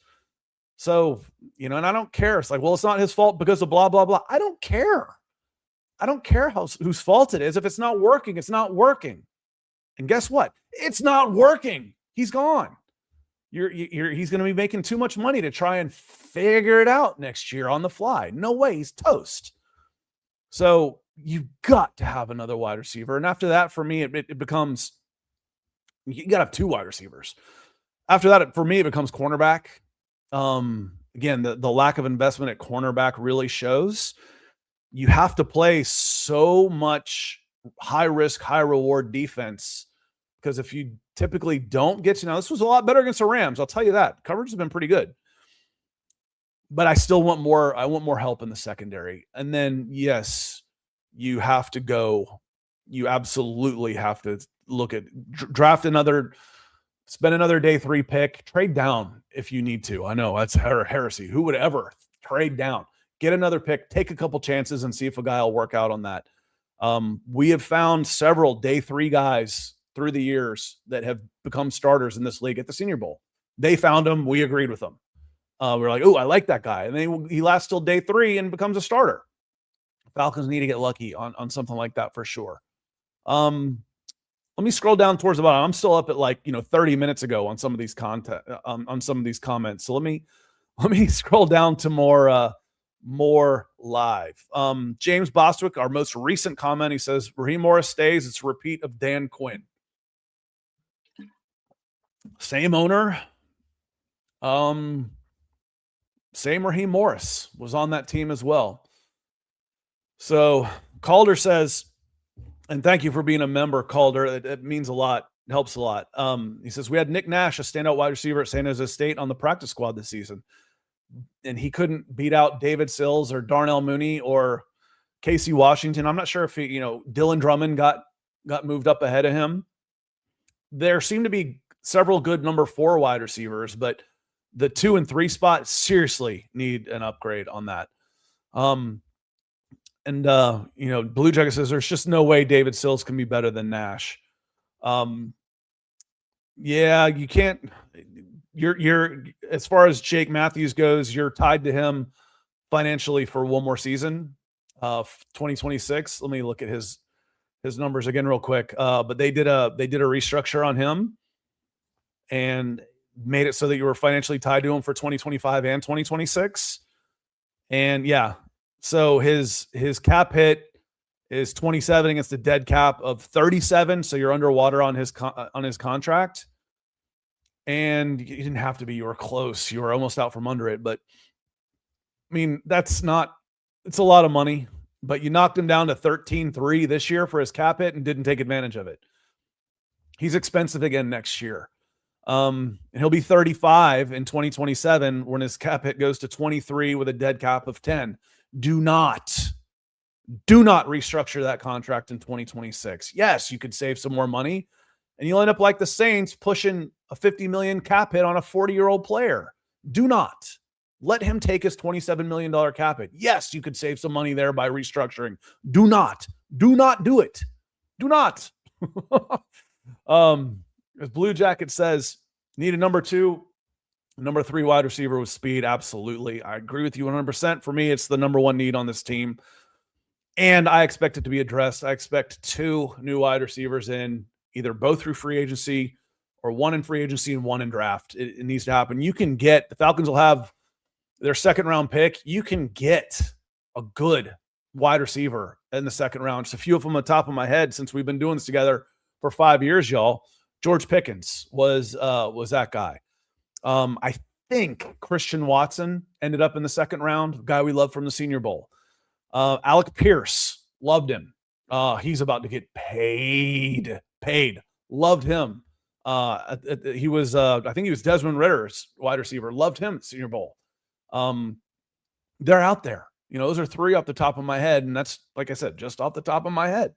So, and I don't care. It's like, well, it's not his fault because of blah, blah, blah. I don't care. I don't care whose fault it is. If it's not working, it's not working. And guess what? It's not working. He's gone. He's going to be making too much money to try and figure it out next year on the fly. No way. He's toast. So you've got to have another wide receiver. And after that, for me, it becomes, you got to have 2 wide receivers. After that, for me, it becomes cornerback. Again, the lack of investment at cornerback really shows. You have to play so much high risk, high reward defense, because if you typically don't get now, this was a lot better against the Rams. I'll tell you that coverage has been pretty good, but I still want more. I want more help in the secondary. And then, yes, you have to go. You absolutely have to look at draft another Spend another day 3 pick. Trade down if you need to. I know that's heresy. Who would ever trade down? Get another pick. Take a couple chances and see if a guy will work out on that. We have found several day 3 guys through the years that have become starters in this league at the Senior Bowl. They found them. We agreed with them. We're like, oh, I like that guy. And then he lasts till day 3 and becomes a starter. Falcons need to get lucky on something like that for sure. Let me scroll down towards the bottom. I'm still up at 30 minutes ago on some of these on some of these comments. So let me scroll down to more live. James Bostwick, our most recent comment, he says, Raheem Morris stays. It's a repeat of Dan Quinn. Same owner. Same Raheem Morris was on that team as well. So Calder says, and thank you for being a member, Calder. It means a lot. It helps a lot. He says, we had Nick Nash, a standout wide receiver at San Jose State, on the practice squad this season. And he couldn't beat out David Sills or Darnell Mooney or Casey Washington. I'm not sure if Dylan Drummond got moved up ahead of him. There seem to be several good number 4 wide receivers, but the 2 and 3 spot seriously need an upgrade on that. Blue Jacket says there's just no way David Sills can be better than Nash. Yeah, you can't. You're as far as Jake Matthews goes, you're tied to him financially for one more season, 2026. Let me look at his numbers again real quick. But they did a restructure on him and made it so that you were financially tied to him for 2025 and 2026. And yeah, so his cap hit is 27 against a dead cap of 37. So you're underwater on his contract. And you didn't have to be. You were close. You were almost out from under it. But I mean, it's a lot of money. But you knocked him down to 13.3 this year for his cap hit and didn't take advantage of it. He's expensive again next year. And he'll be 35 in 2027 when his cap hit goes to 23 with a dead cap of 10. Do not restructure that contract in 2026. Yes, you could save some more money. And you'll end up like the Saints pushing a $50 million cap hit on a 40-year-old player. Do not let him take his $27 million cap hit. Yes, you could save some money there by restructuring. Do not do it. Do not. As Blue Jacket says, need a number 2, number 3 wide receiver with speed. Absolutely. I agree with you 100%. For me, it's the number 1 need on this team. And I expect it to be addressed. I expect 2 new wide receivers in, either both through free agency or 1 in free agency and 1 in draft. It needs to happen. The Falcons will have their 2nd round pick. You can get a good wide receiver in the 2nd round. Just a few of them on the top of my head since we've been doing this together for 5 years, y'all. George Pickens was that guy. I think Christian Watson ended up in the 2nd round, the guy we love from the Senior Bowl. Alec Pierce, loved him. He's about to get paid. Loved him. He was, I think he was Desmond Ritter's wide receiver. Loved him at Senior Bowl. They're out there. Those are 3 off the top of my head, and that's, like I said, just off the top of my head.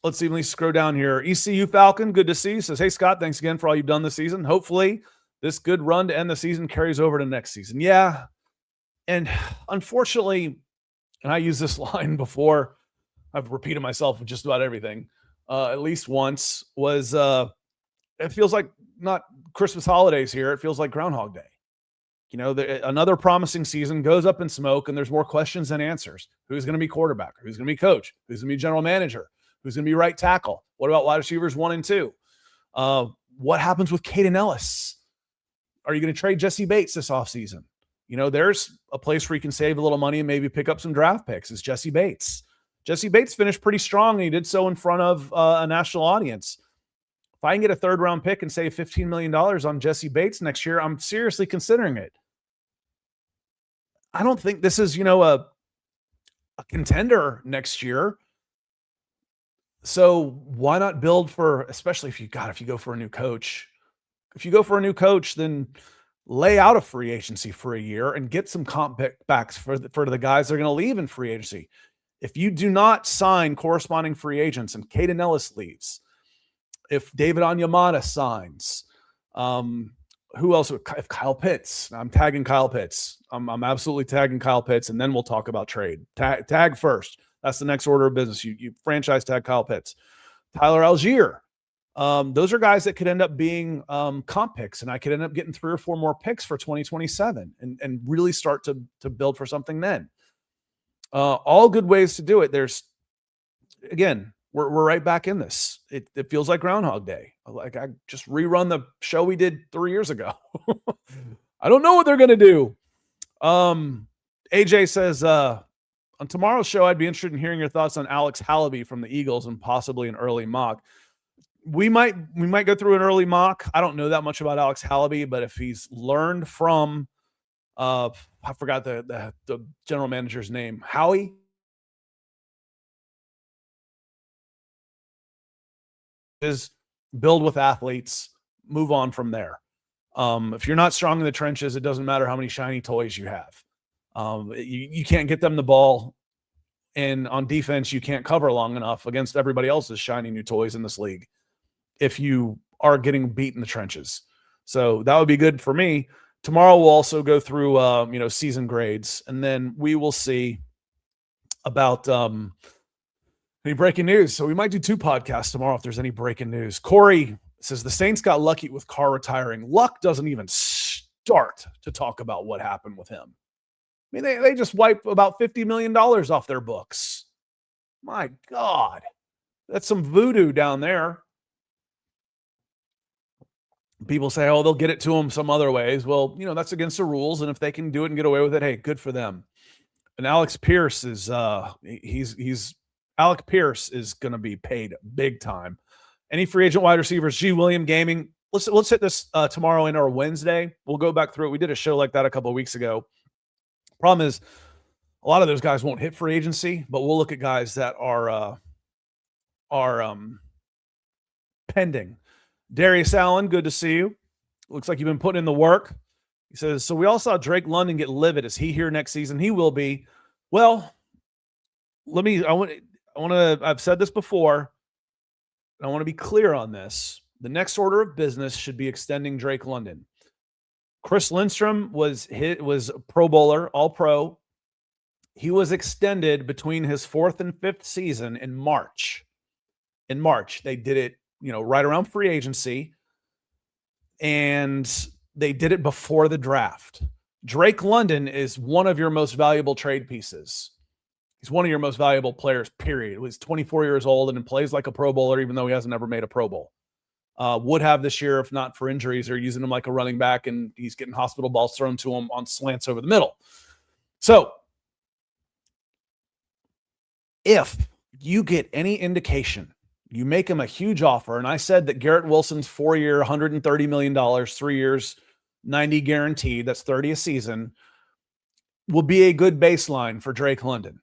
Let's see. Let me scroll down here. ECU Falcon, good to see you. Says, hey, Scott, thanks again for all you've done this season. Hopefully this good run to end the season carries over to next season. Yeah. And unfortunately, and I used this line before, I've repeated myself with just about everything, at least once, was it feels like not Christmas holidays here. It feels like Groundhog Day. Another promising season goes up in smoke, and there's more questions than answers. Who's going to be quarterback? Who's going to be coach? Who's going to be general manager? Who's going to be right tackle? What about wide receivers 1 and 2? What happens with Caden Ellis? Are you going to trade Jesse Bates this offseason? There's a place where you can save a little money and maybe pick up some draft picks. Is Jesse Bates. Jesse Bates finished pretty strong, and he did so in front of a national audience. If I can get a 3rd round pick and save $15 million on Jesse Bates next year, I'm seriously considering it. I don't think this is, a contender next year. So why not build for, especially if you go for a new coach. If you go for a new coach, then lay out a free agency for a year and get some comp backs for the guys that are going to leave in free agency. If you do not sign corresponding free agents and Caden Ellis leaves, If David Onyemata signs, who else? If Kyle Pitts, I'm tagging Kyle Pitts. I'm absolutely tagging Kyle Pitts, and then we'll talk about trade. Tag first. That's the next order of business. You franchise tag Kyle Pitts. Tyler Algier. Those are guys that could end up being comp picks, and I could end up getting 3 or 4 more picks for 2027 and really start to build for something then. All good ways to do it. There's, again, we're right back in this. It feels like Groundhog Day. Like I just rerun the show we did 3 years ago. I don't know what they're going to do. AJ says, on tomorrow's show, I'd be interested in hearing your thoughts on Alex Hallaby from the Eagles and possibly an early mock. We might go through an early mock. I don't know that much about Alex Hallaby, but if he's learned from, I forgot the general manager's name, Howie. Is build with athletes, move on from there. If you're not strong in the trenches, it doesn't matter how many shiny toys you have. You can't get them the ball, and on defense, you can't cover long enough against everybody else's shiny new toys in this league if you are getting beat in the trenches. So that would be good for me. Tomorrow we'll also go through season grades, and then we will see about any breaking news. So we might do 2 podcasts tomorrow if there's any breaking news. Corey says the Saints got lucky with Carr retiring. Luck doesn't even start to talk about what happened with him. I mean, they just wiped about $50 million off their books. My God. That's some voodoo down there. People say, oh, they'll get it to them some other ways. Well, that's against the rules. And if they can do it and get away with it, hey, good for them. And Alex Pierce is Alec Pierce is going to be paid big time. Any free agent wide receivers? G. William Gaming. Let's hit this tomorrow and or Wednesday. We'll go back through it. We did a show like that a couple of weeks ago. Problem is, a lot of those guys won't hit free agency, but we'll look at guys that are pending. Darius Allen, good to see you. Looks like you've been putting in the work. He says, so we all saw Drake London get livid. Is he here next season? He will be. Well, I've said this before. I want to be clear on this. The next order of business should be extending Drake London. Chris Lindstrom was a Pro Bowler, All Pro. He was extended between his 4th and 5th season in March. In March, they did it, right around free agency, and they did it before the draft. Drake London is one of your most valuable trade pieces. He's one of your most valuable players, period. He's 24 years old and plays like a Pro Bowler, even though he hasn't ever made a Pro Bowl. Would have this year if not for injuries. They're using him like a running back, and he's getting hospital balls thrown to him on slants over the middle. So if you get any indication, you make him a huge offer, and I said that Garrett Wilson's 4-year, $130 million, 3 years, 90 guaranteed, that's 30 a season, will be a good baseline for Drake London.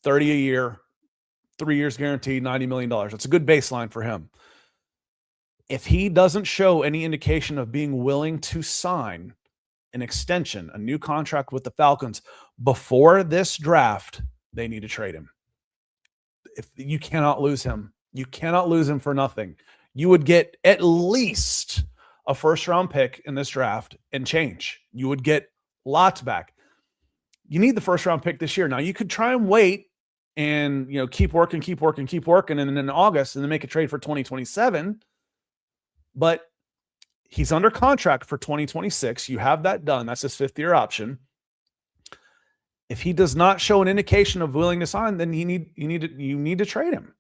30 a year, 3 years guaranteed, $90 million. That's a good baseline for him. If he doesn't show any indication of being willing to sign an extension, a new contract with the Falcons before this draft, they need to trade him. If you cannot lose him, you cannot lose him for nothing. You would get at least a 1st-round pick in this draft and change. You would get lots back. You need the 1st-round pick this year. Now, you could try and wait and keep working, and then in August, and then make a trade for 2027. But he's under contract for 2026. You have that done. That's his 5th-year option. If he does not show an indication of willing to sign, then you need to trade him.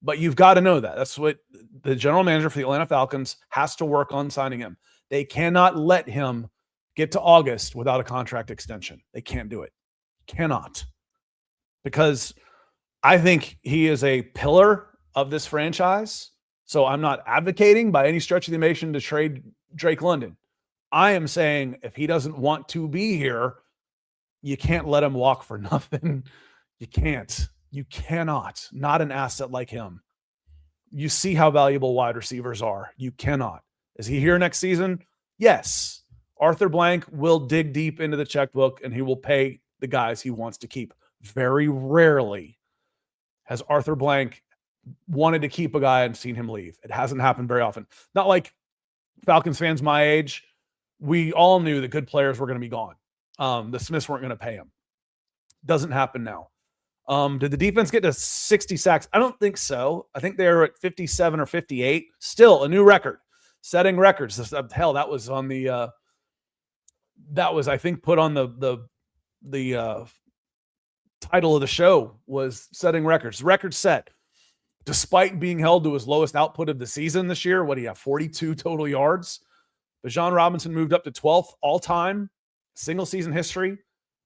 But you've got to know that. That's what the general manager for the Atlanta Falcons has to work on signing him. They cannot let him get to August without a contract extension. They can't do it. Cannot. Because I think he is a pillar of this franchise. So I'm not advocating by any stretch of the imagination to trade Drake London. I am saying if he doesn't want to be here, you can't let him walk for nothing. You can't. You cannot. Not an asset like him. You see how valuable wide receivers are. You cannot. Is he here next season? Yes. Arthur Blank will dig deep into the checkbook and he will pay the guys he wants to keep. Very rarely has Arthur Blank wanted to keep a guy and seen him leave. It hasn't happened very often. Not like Falcons fans my age, we all knew that good players were going to be gone. The Smiths weren't going to pay him. Doesn't happen now. Did the defense get to 60 sacks? I don't think so. I think they were at 57 or 58. Still a new record, setting records. Hell, that was on the I think put on the title of the show was setting records. Record set. Despite being held to his lowest output of the season this year, what do you have? 42 total yards. Bijan Robinson moved up to 12th all-time single season history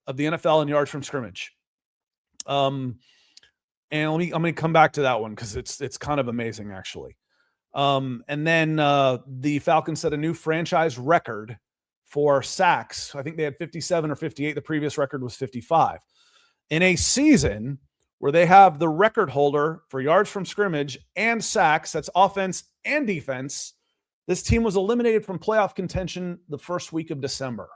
of the NFL in yards from scrimmage. And I'm going to come back to that one because it's kind of amazing, actually. And then the Falcons set a new franchise record for sacks. I think they had 57 or 58. The previous record was 55. In a season where they have the record holder for yards from scrimmage and sacks, that's offense and defense, this team was eliminated from playoff contention the first week of December.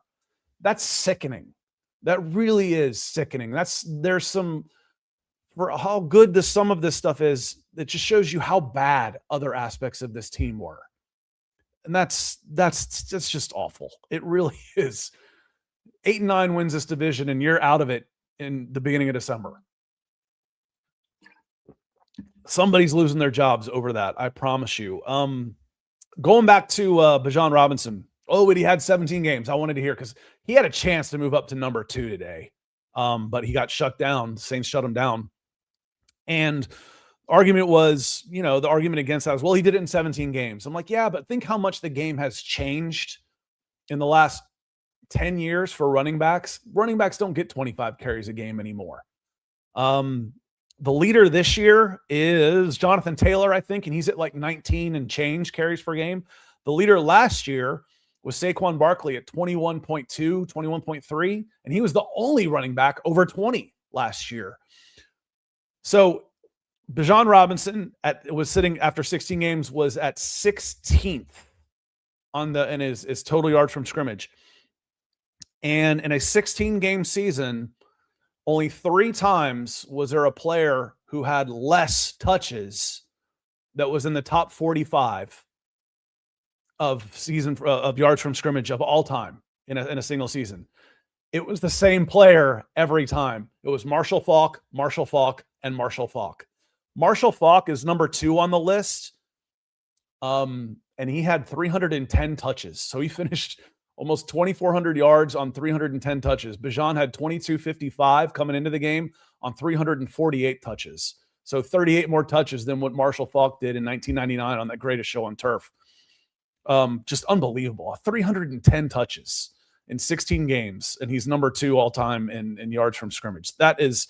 That's sickening. That really is sickening. There's some, for how good some of this stuff is, it just shows you how bad other aspects of this team were. And that's just awful. It really is. 8-9 wins this division, and you're out of it in the beginning of December. Somebody's losing their jobs over that, I promise you. Going back to Bijan Robinson. Oh, but he had 17 games. I wanted to hear because he had a chance to move up to number 2 today, but he got shut down. The Saints shut him down. And argument was, the argument against that was, well, he did it in 17 games. I'm like, yeah, but think how much the game has changed in the last 10 years for running backs. Running backs don't get 25 carries a game anymore. The leader this year is Jonathan Taylor, I think, and he's at like 19 and change carries per game. The leader last year was Saquon Barkley at 21.2, 21.3, and he was the only running back over 20 last year. So Bijan Robinson was sitting after 16 games was at 16th in his total yards from scrimmage. And in a 16-game season, only 3 times was there a player who had less touches that was in the top 45 of yards from scrimmage of all time in a single season. It was the same player every time. It was Marshall Faulk, and Marshall Faulk. Marshall Faulk is number 2 on the list. And he had 310 touches. So he finished almost 2,400 yards on 310 touches. Bijan had 2,255 coming into the game on 348 touches. So 38 more touches than what Marshall Faulk did in 1999 on that Greatest Show on Turf. Just unbelievable. 310 touches in 16 games, and he's number 2 all time in yards from scrimmage. That is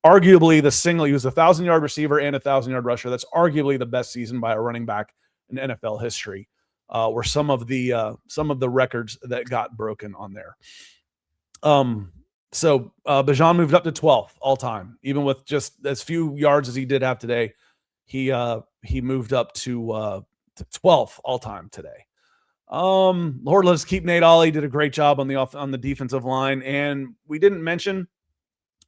arguably he was a 1,000-yard receiver and a 1,000-yard rusher. That's arguably the best season by a running back in NFL history. Were some of the records that got broken on there. So Bijan moved up to 12th all time, even with just as few yards as he did have today. He moved up to 12th all time today. Lord, let's keep Nate Ollie. Did a great job on the defensive line, and we didn't mention,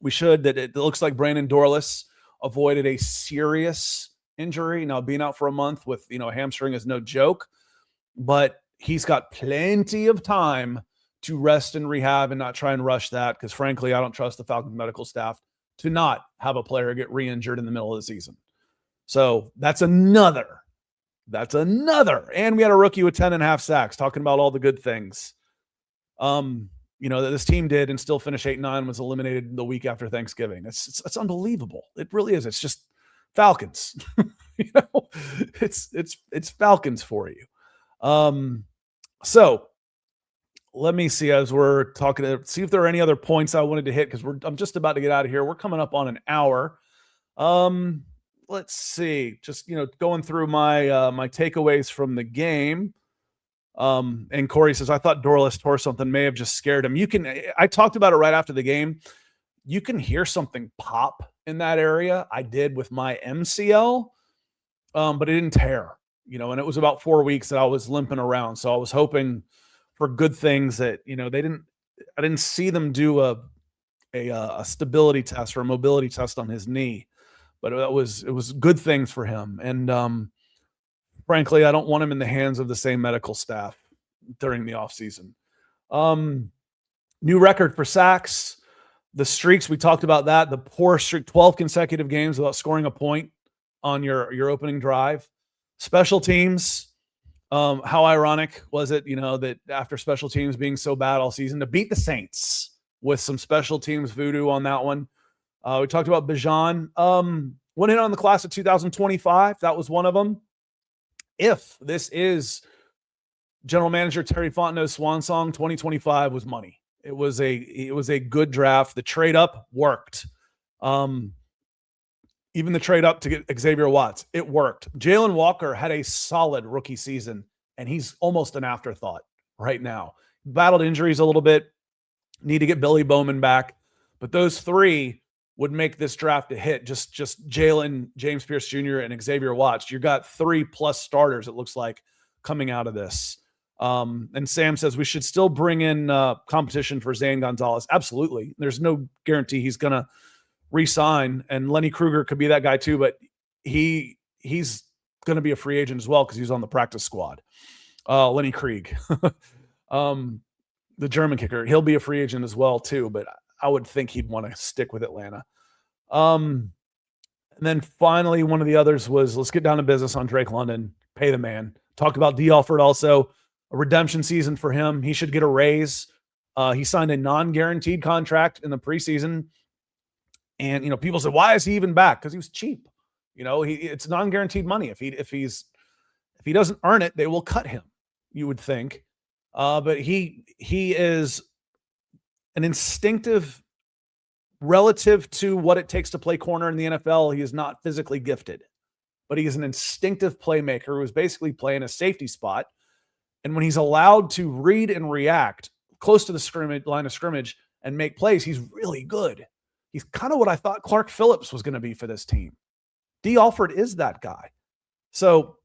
we should, that it looks like Brandon Dorlus avoided a serious injury. Now, being out for a month with a hamstring is no joke. But he's got plenty of time to rest and rehab and not try and rush that because, frankly, I don't trust the Falcons medical staff to not have a player get re-injured in the middle of the season. So that's another. And we had a rookie with 10.5 sacks, talking about all the good things that this team did and still finish 8-9, was eliminated the week after Thanksgiving. It's unbelievable. It really is. It's just Falcons. It's Falcons for you. So let me see, as we're talking, see if there are any other points I wanted to hit, because I'm just about to get out of here. We're coming up on an hour. Let's see, just, going through my, my takeaways from the game. And Corey says, I thought Dorlus tore something, may have just scared him. I talked about it right after the game. You can hear something pop in that area. I did with my MCL, but it didn't tear. And it was about 4 weeks that I was limping around. So I was hoping for good things that, I didn't see them do a stability test or a mobility test on his knee, but it was good things for him. And frankly, I don't want him in the hands of the same medical staff during the offseason. New record for sacks. The streaks, we talked about that. The poor streak, 12 consecutive games without scoring a point on your opening drive. Special teams. How ironic was it, that after special teams being so bad all season, to beat the Saints with some special teams voodoo on that one. We talked about Bijan. Went in on the class of 2025. That was one of them. If this is General Manager Terry Fontenot's swan song, 2025 was money. It was a good draft. The trade up worked. Even the trade up to get Xavier Watts, it worked. Jalen Walker had a solid rookie season, and he's almost an afterthought right now. Battled injuries a little bit. Need to get Billy Bowman back. But those three would make this draft a hit. Just Jalen, James Pierce Jr., and Xavier Watts. You got 3+ starters, it looks like, coming out of this. And Sam says we should still bring in competition for Zane Gonzalez. Absolutely. There's no guarantee he's going to re-sign, and Lenny Kruger could be that guy too, but he's going to be a free agent as well because he's on the practice squad. Lenny Krieg, the German kicker, he'll be a free agent as well too, but I would think he'd want to stick with Atlanta. And then finally, one of the others was, let's get down to business on Drake London, pay the man. Talked about D. Alford also, a redemption season for him. He should get a raise. He signed a non-guaranteed contract in the preseason. And, people said, why is he even back? Because he was cheap. It's non-guaranteed money. If he doesn't earn it, they will cut him, you would think. But he is an instinctive relative to what it takes to play corner in the NFL. He is not physically gifted, but he is an instinctive playmaker who is basically playing a safety spot. And when he's allowed to read and react close to the line of scrimmage and make plays, he's really good. He's kind of what I thought Clark Phillips was going to be for this team. D. Alford is that guy. So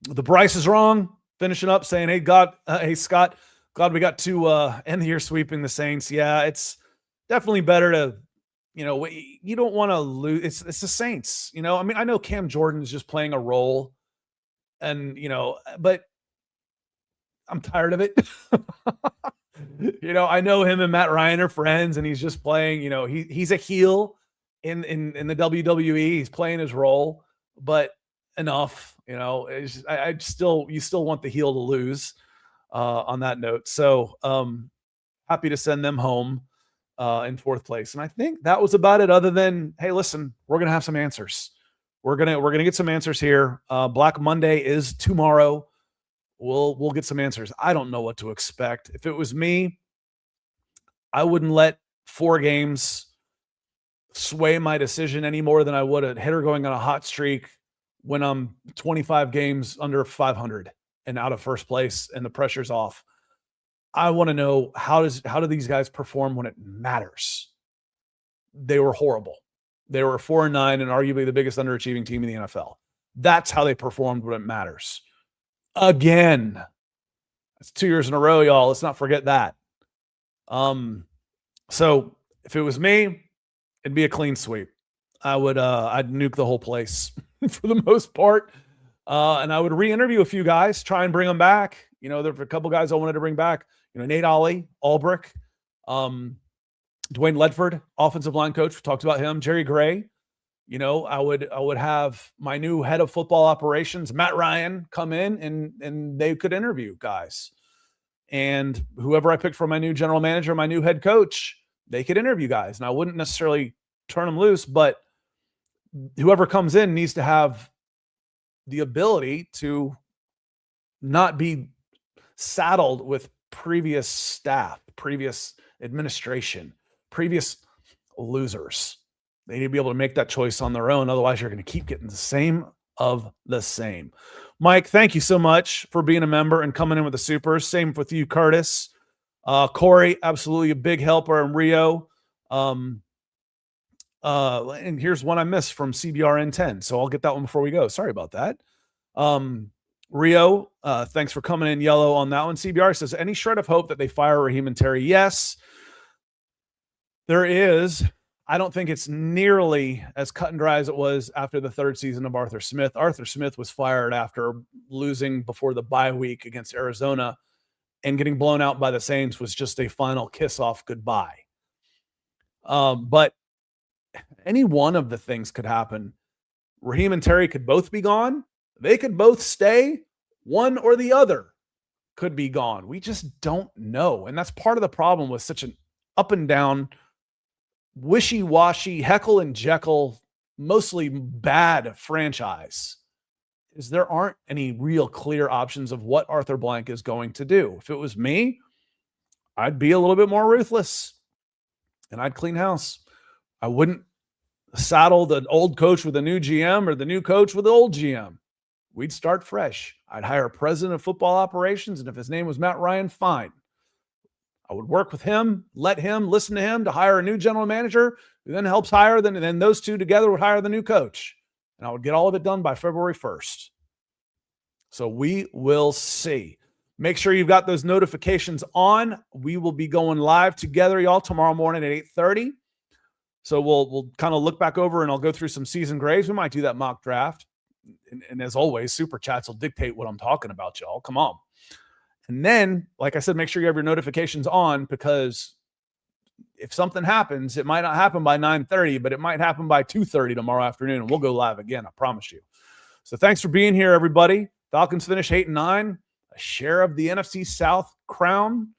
the Bryce is wrong, finishing up saying, hey, Scott, glad we got to end the year sweeping the Saints. Yeah, it's definitely better to, you don't want to lose. It's the Saints, I know Cam Jordan is just playing a role and, but I'm tired of it. I know him and Matt Ryan are friends, and he's just playing, he's a heel in the WWE. He's playing his role, but enough, you still want the heel to lose on that note. So happy to send them home in 4th place. And I think that was about it, other than, hey, listen, we're going to have some answers. We're going to get some answers here. Black Monday is tomorrow. We'll get some answers. I don't know what to expect. If it was me, I wouldn't let 4 games sway my decision any more than I would a hitter going on a hot streak when I'm 25 games under 500 and out of first place and the pressure's off. I want to know how do these guys perform when it matters? They were horrible. They were 4-9 and arguably the biggest underachieving team in the NFL. That's how they performed when it matters. Again, it's 2 years in a row, y'all. Let's not forget that. So if it was me, it'd be a clean sweep. I'd nuke the whole place for the most part. And I would re-interview a few guys, try and bring them back. There were a couple guys I wanted to bring back. Nate Ollie, Ulbrich, Dwayne Ledford, offensive line coach. We talked about him. Jerry Gray. I would have my new head of football operations, Matt Ryan, come in and they could interview guys. And whoever I picked for my new general manager, my new head coach, they could interview guys. And I wouldn't necessarily turn them loose, but whoever comes in needs to have the ability to not be saddled with previous staff, previous administration, previous losers. They need to be able to make that choice on their own. Otherwise, you're going to keep getting the same of the same. Mike, thank you so much for being a member and coming in with the supers. Same with you, Curtis. Corey, absolutely a big helper, and Rio. And here's one I missed from CBRN10. So I'll get that one before we go. Sorry about that. Rio, thanks for coming in yellow on that one. CBR says, any shred of hope that they fire Raheem and Terry? Yes, there is. I don't think it's nearly as cut and dry as it was after the third season of Arthur Smith. Arthur Smith was fired after losing before the bye week against Arizona, and getting blown out by the Saints was just a final kiss off goodbye. But any one of the things could happen. Raheem and Terry could both be gone. They could both stay. One or the other could be gone. We just don't know. And that's part of the problem with such an up and down, wishy-washy, Heckle and Jekyll, mostly bad franchise, is there aren't any real clear options of what Arthur Blank is going to do. If it was me, I'd be a little bit more ruthless and I'd clean house. I wouldn't saddle the old coach with a new GM or the new coach with the old GM. We'd start fresh. I'd hire a president of football operations, and if his name was Matt Ryan, fine. I would work with him, listen to him to hire a new general manager who then helps hire them, and then those two together would hire the new coach. And I would get all of it done by February 1st. So we will see. Make sure you've got those notifications on. We will be going live together, y'all, tomorrow morning at 8:30. So we'll kind of look back over and I'll go through some season grades. We might do that mock draft. And as always, super chats will dictate what I'm talking about, y'all. Come on. And then, like I said, make sure you have your notifications on, because if something happens, it might not happen by 9:30, but it might happen by 2:30 tomorrow afternoon, and we'll go live again, I promise you. So thanks for being here, everybody. Falcons finish 8-9, a share of the NFC South crown,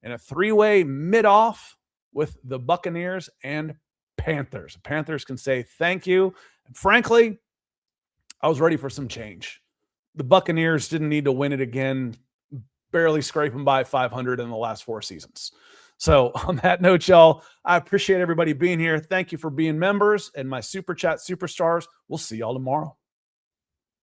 and a three-way mid-off with the Buccaneers and Panthers. The Panthers can say thank you. And frankly, I was ready for some change. The Buccaneers didn't need to win it again, barely scraping by 500 in the last 4 seasons. So on that note, y'all, I appreciate everybody being here. Thank you for being members and my Super Chat superstars. We'll see y'all tomorrow.